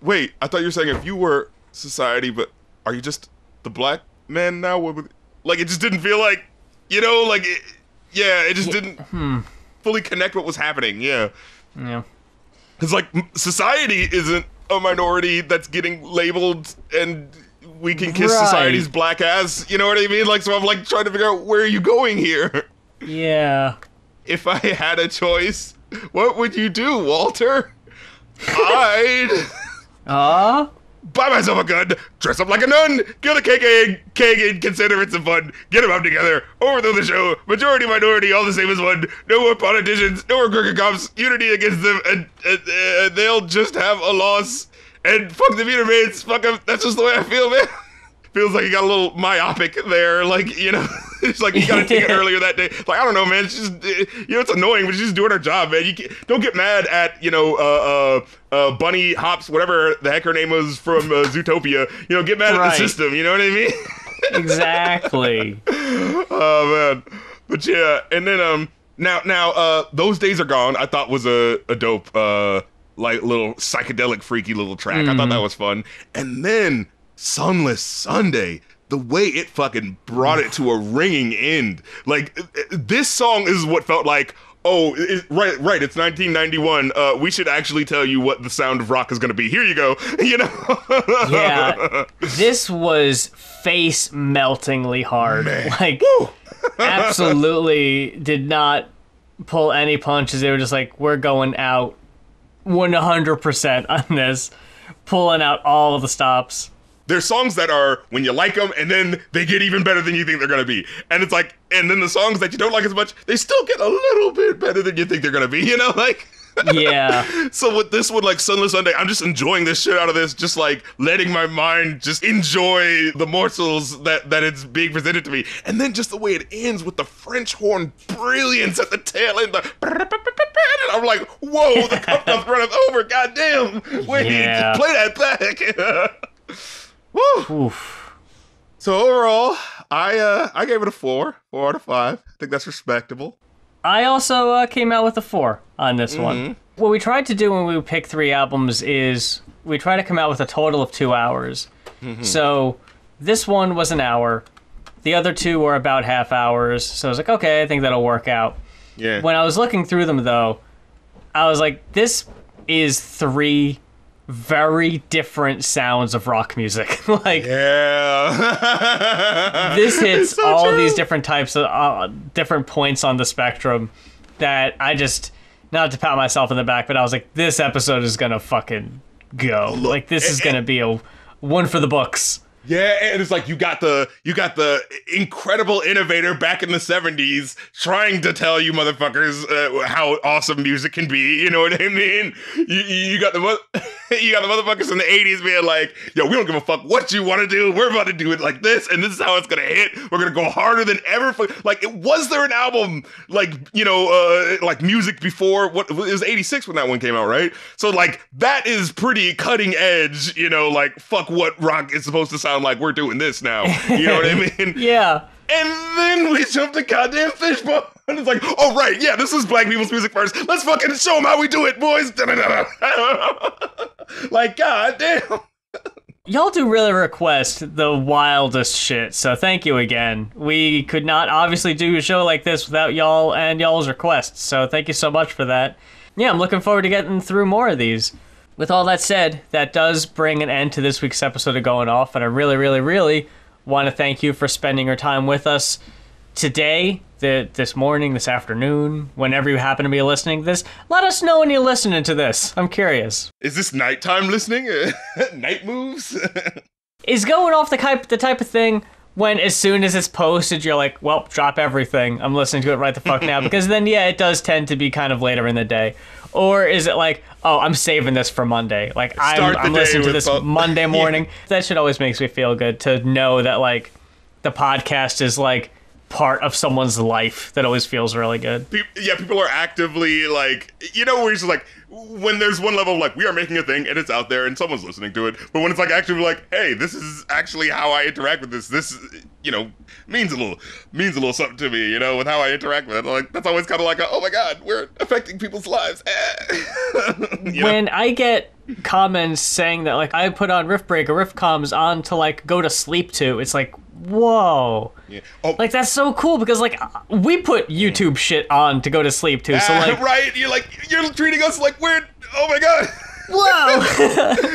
wait, I thought you were saying if you were society, but are you just the black man now? Like, it just didn't feel like, you know, like, it just didn't fully connect what was happening, yeah. Because, like, society isn't a minority that's getting labeled and we can kiss society's black ass, you know what I mean? Like, so I'm like trying to figure out where are you going here?
Yeah.
If I had a choice, what would you do, Walter? I'd buy myself a gun, dress up like a nun, kill the KKK and consider it some fun, get them out together, overthrow the show, majority, minority, all the same as one, no more politicians, no more crooked cops, unity against them, and they'll just have a loss, and fuck the meter maids, fuck them, that's just the way I feel, man. Feels like he got a little myopic there, like, you know, it's like he got a ticket earlier that day. Like, I don't know, man, it's just, you know, it's annoying, but she's just doing her job, man. Don't get mad at, you know, Bunny Hops, whatever the heck her name was from Zootopia. You know, get mad at the system, you know what I mean?
Exactly.
Oh, man. But yeah, and then, now, Those Days Are Gone, I thought was a dope, like, little psychedelic, freaky little track. I thought that was fun. And then Sunless Sunday, the way it fucking brought it to a ringing end. Like, this song is what felt like, oh, right, it's 1991. We should actually tell you what the sound of rock is going to be. Here you go, you know?
Yeah, this was face-meltingly hard. Man. Like, absolutely did not pull any punches. They were just like, we're going out 100% on this, pulling out all of the stops.
There's songs that are when you like them, and then they get even better than you think they're gonna be. And it's like, and then the songs that you don't like as much, they still get a little bit better than you think they're gonna be, you know? Like,
yeah.
So with this one, like Sunless Sunday, I'm just enjoying this shit out of this, just like letting my mind just enjoy the morsels that it's being presented to me. And then just the way it ends with the French horn brilliance at the tail end, and I'm like, whoa, the cup doth runneth over, goddamn. Wait, play that back. Woo. Oof. So overall, I gave it a 4 out of 5. I think that's respectable.
I also came out with a 4 on this one. What we tried to do when we picked 3 albums is we try to come out with a total of 2 hours. So this one was an hour. The other 2 were about half hours. So I was like, okay, I think that'll work out. Yeah. When I was looking through them, though, I was like, this is 3 very different sounds of rock music. Like, yeah, this hits so all these different types of different points on the spectrum that I just, not to pat myself in the back, but I was like, this episode is gonna fucking go. Like, this is gonna be a one for the books.
Yeah, and it's like you got the incredible innovator back in the 70s trying to tell you motherfuckers how awesome music can be. You know what I mean? You got the motherfuckers in the 80s being like, yo, we don't give a fuck what you want to do. We're about to do it like this, and this is how it's gonna hit. We're gonna go harder than ever. Like, was there an album like, you know, like music before? What it was 86 when that one came out, right? So like that is pretty cutting edge. You know, like fuck what rock is supposed to sound like, we're doing this now. You know what I mean?
Yeah.
And then we jumped to goddamn Fishbone. And it's like, oh, right, yeah, this is black people's music first. Let's fucking show them how we do it, boys. Like, goddamn.
Y'all do really request the wildest shit, so thank you again. We could not obviously do a show like this without y'all and y'all's requests, so thank you so much for that. Yeah, I'm looking forward to getting through more of these. With all that said, that does bring an end to this week's episode of Going Off, and I really, really, really want to thank you for spending your time with us today, this morning, this afternoon, whenever you happen to be listening to this. Let us know when you're listening to this. I'm curious.
Is this nighttime listening? Night moves?
Is Going Off the type of thing when as soon as it's posted, you're like, well, drop everything. I'm listening to it right the fuck now. Because then, yeah, it does tend to be kind of later in the day. Or is it like, oh, I'm saving this for Monday. Like, I'm listening to this Monday morning. Yeah. That shit always makes me feel good to know that, like, the podcast is, like, part of someone's life. That always feels really good.
Yeah, people are actively, like, you know, where it's just like, when there's one level of, like, we are making a thing and it's out there and someone's listening to it. But when it's, like, actually like, hey, this is actually how I interact with this, you know, means a little something to me, you know, with how I interact with it. Like, that's always kind of like, oh my God, we're affecting people's lives.
When I get comments saying that, like, I put on Riff Break or Riff Comms on to, like, go to sleep to, it's like, whoa. Yeah. Oh. Like, that's so cool because, like, we put YouTube shit on to go to sleep to, so, like...
Right, you're treating us like we're... Oh my God.
Whoa.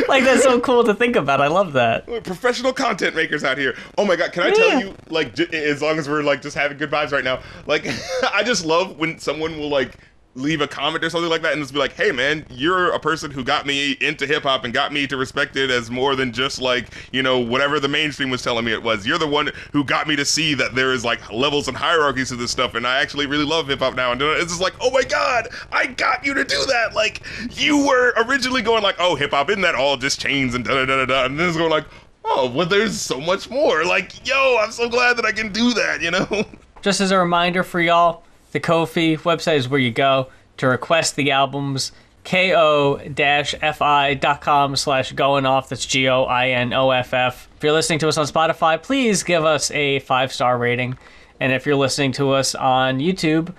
Like, that's so cool to think about. I love that.
We're professional content makers out here. Oh my God, can I tell you, like, as long as we're, like, just having good vibes right now, like, I just love when someone will, like, leave a comment or something like that and just be like, hey man, you're a person who got me into hip-hop and got me to respect it as more than just, like, you know, whatever the mainstream was telling me it was. You're the one who got me to see that there is, like, levels and hierarchies to this stuff, and I actually really love hip-hop now. And it's just like, oh my God, I got you to do that. Like, you were originally going like, oh, hip-hop, isn't that all just chains and da-da-da-da-da, and then it's going like, oh, well, there's so much more. Like, yo, I'm so glad that I can do that, you know?
Just as a reminder for y'all, the Ko-fi website is where you go to request the albums, ko-fi.com/goinoff. That's GOINOFF. If you're listening to us on Spotify, please give us a 5-star rating. And if you're listening to us on YouTube,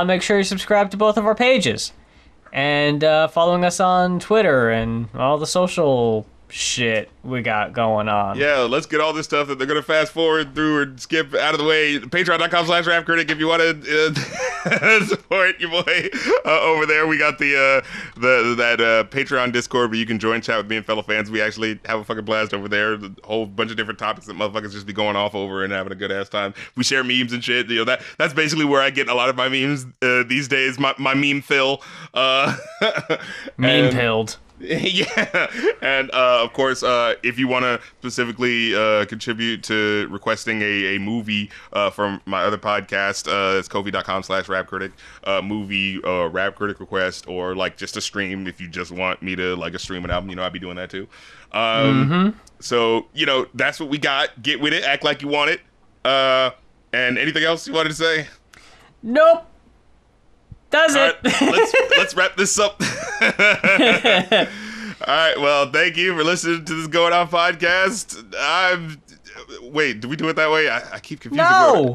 make sure you subscribe to both of our pages. And following us on Twitter and all the social shit we got going on.
Yeah, let's get all this stuff that they're gonna fast forward through or skip out of the way. Patreon.com/rapcritic if you want to support your boy over there. We got that Patreon Discord where you can join, chat with me and fellow fans. We actually have a fucking blast over there. A whole bunch of different topics that motherfuckers just be going off over and having a good ass time. We share memes and shit. You know, that's basically where I get a lot of my memes these days. My meme fill.
Meme pilled.
Yeah, and of course, if you want to specifically contribute to requesting a movie from my other podcast, it's ko-fi.com/rapcritic, movie rap critic request, or like just a stream if you just want me to like a stream an album, you know, I'd be doing that too. So, you know, that's what we got. Get with it, act like you want it. And anything else you wanted to say?
Nope. Does it?
Right, let's wrap this up. All right, well, thank you for listening to this Going Off podcast. Wait, do we do it that way? I keep confusing.
No.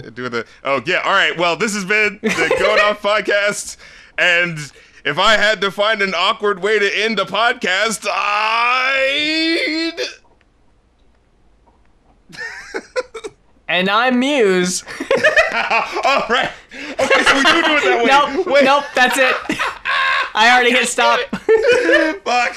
Oh, yeah, all right. Well, this has been the Going Off podcast, and if I had to find an awkward way to end a podcast, I'd...
And I'm Muse.
All right. Okay, so we do it that way.
Nope, that's it. I already hit stop.
Fuck.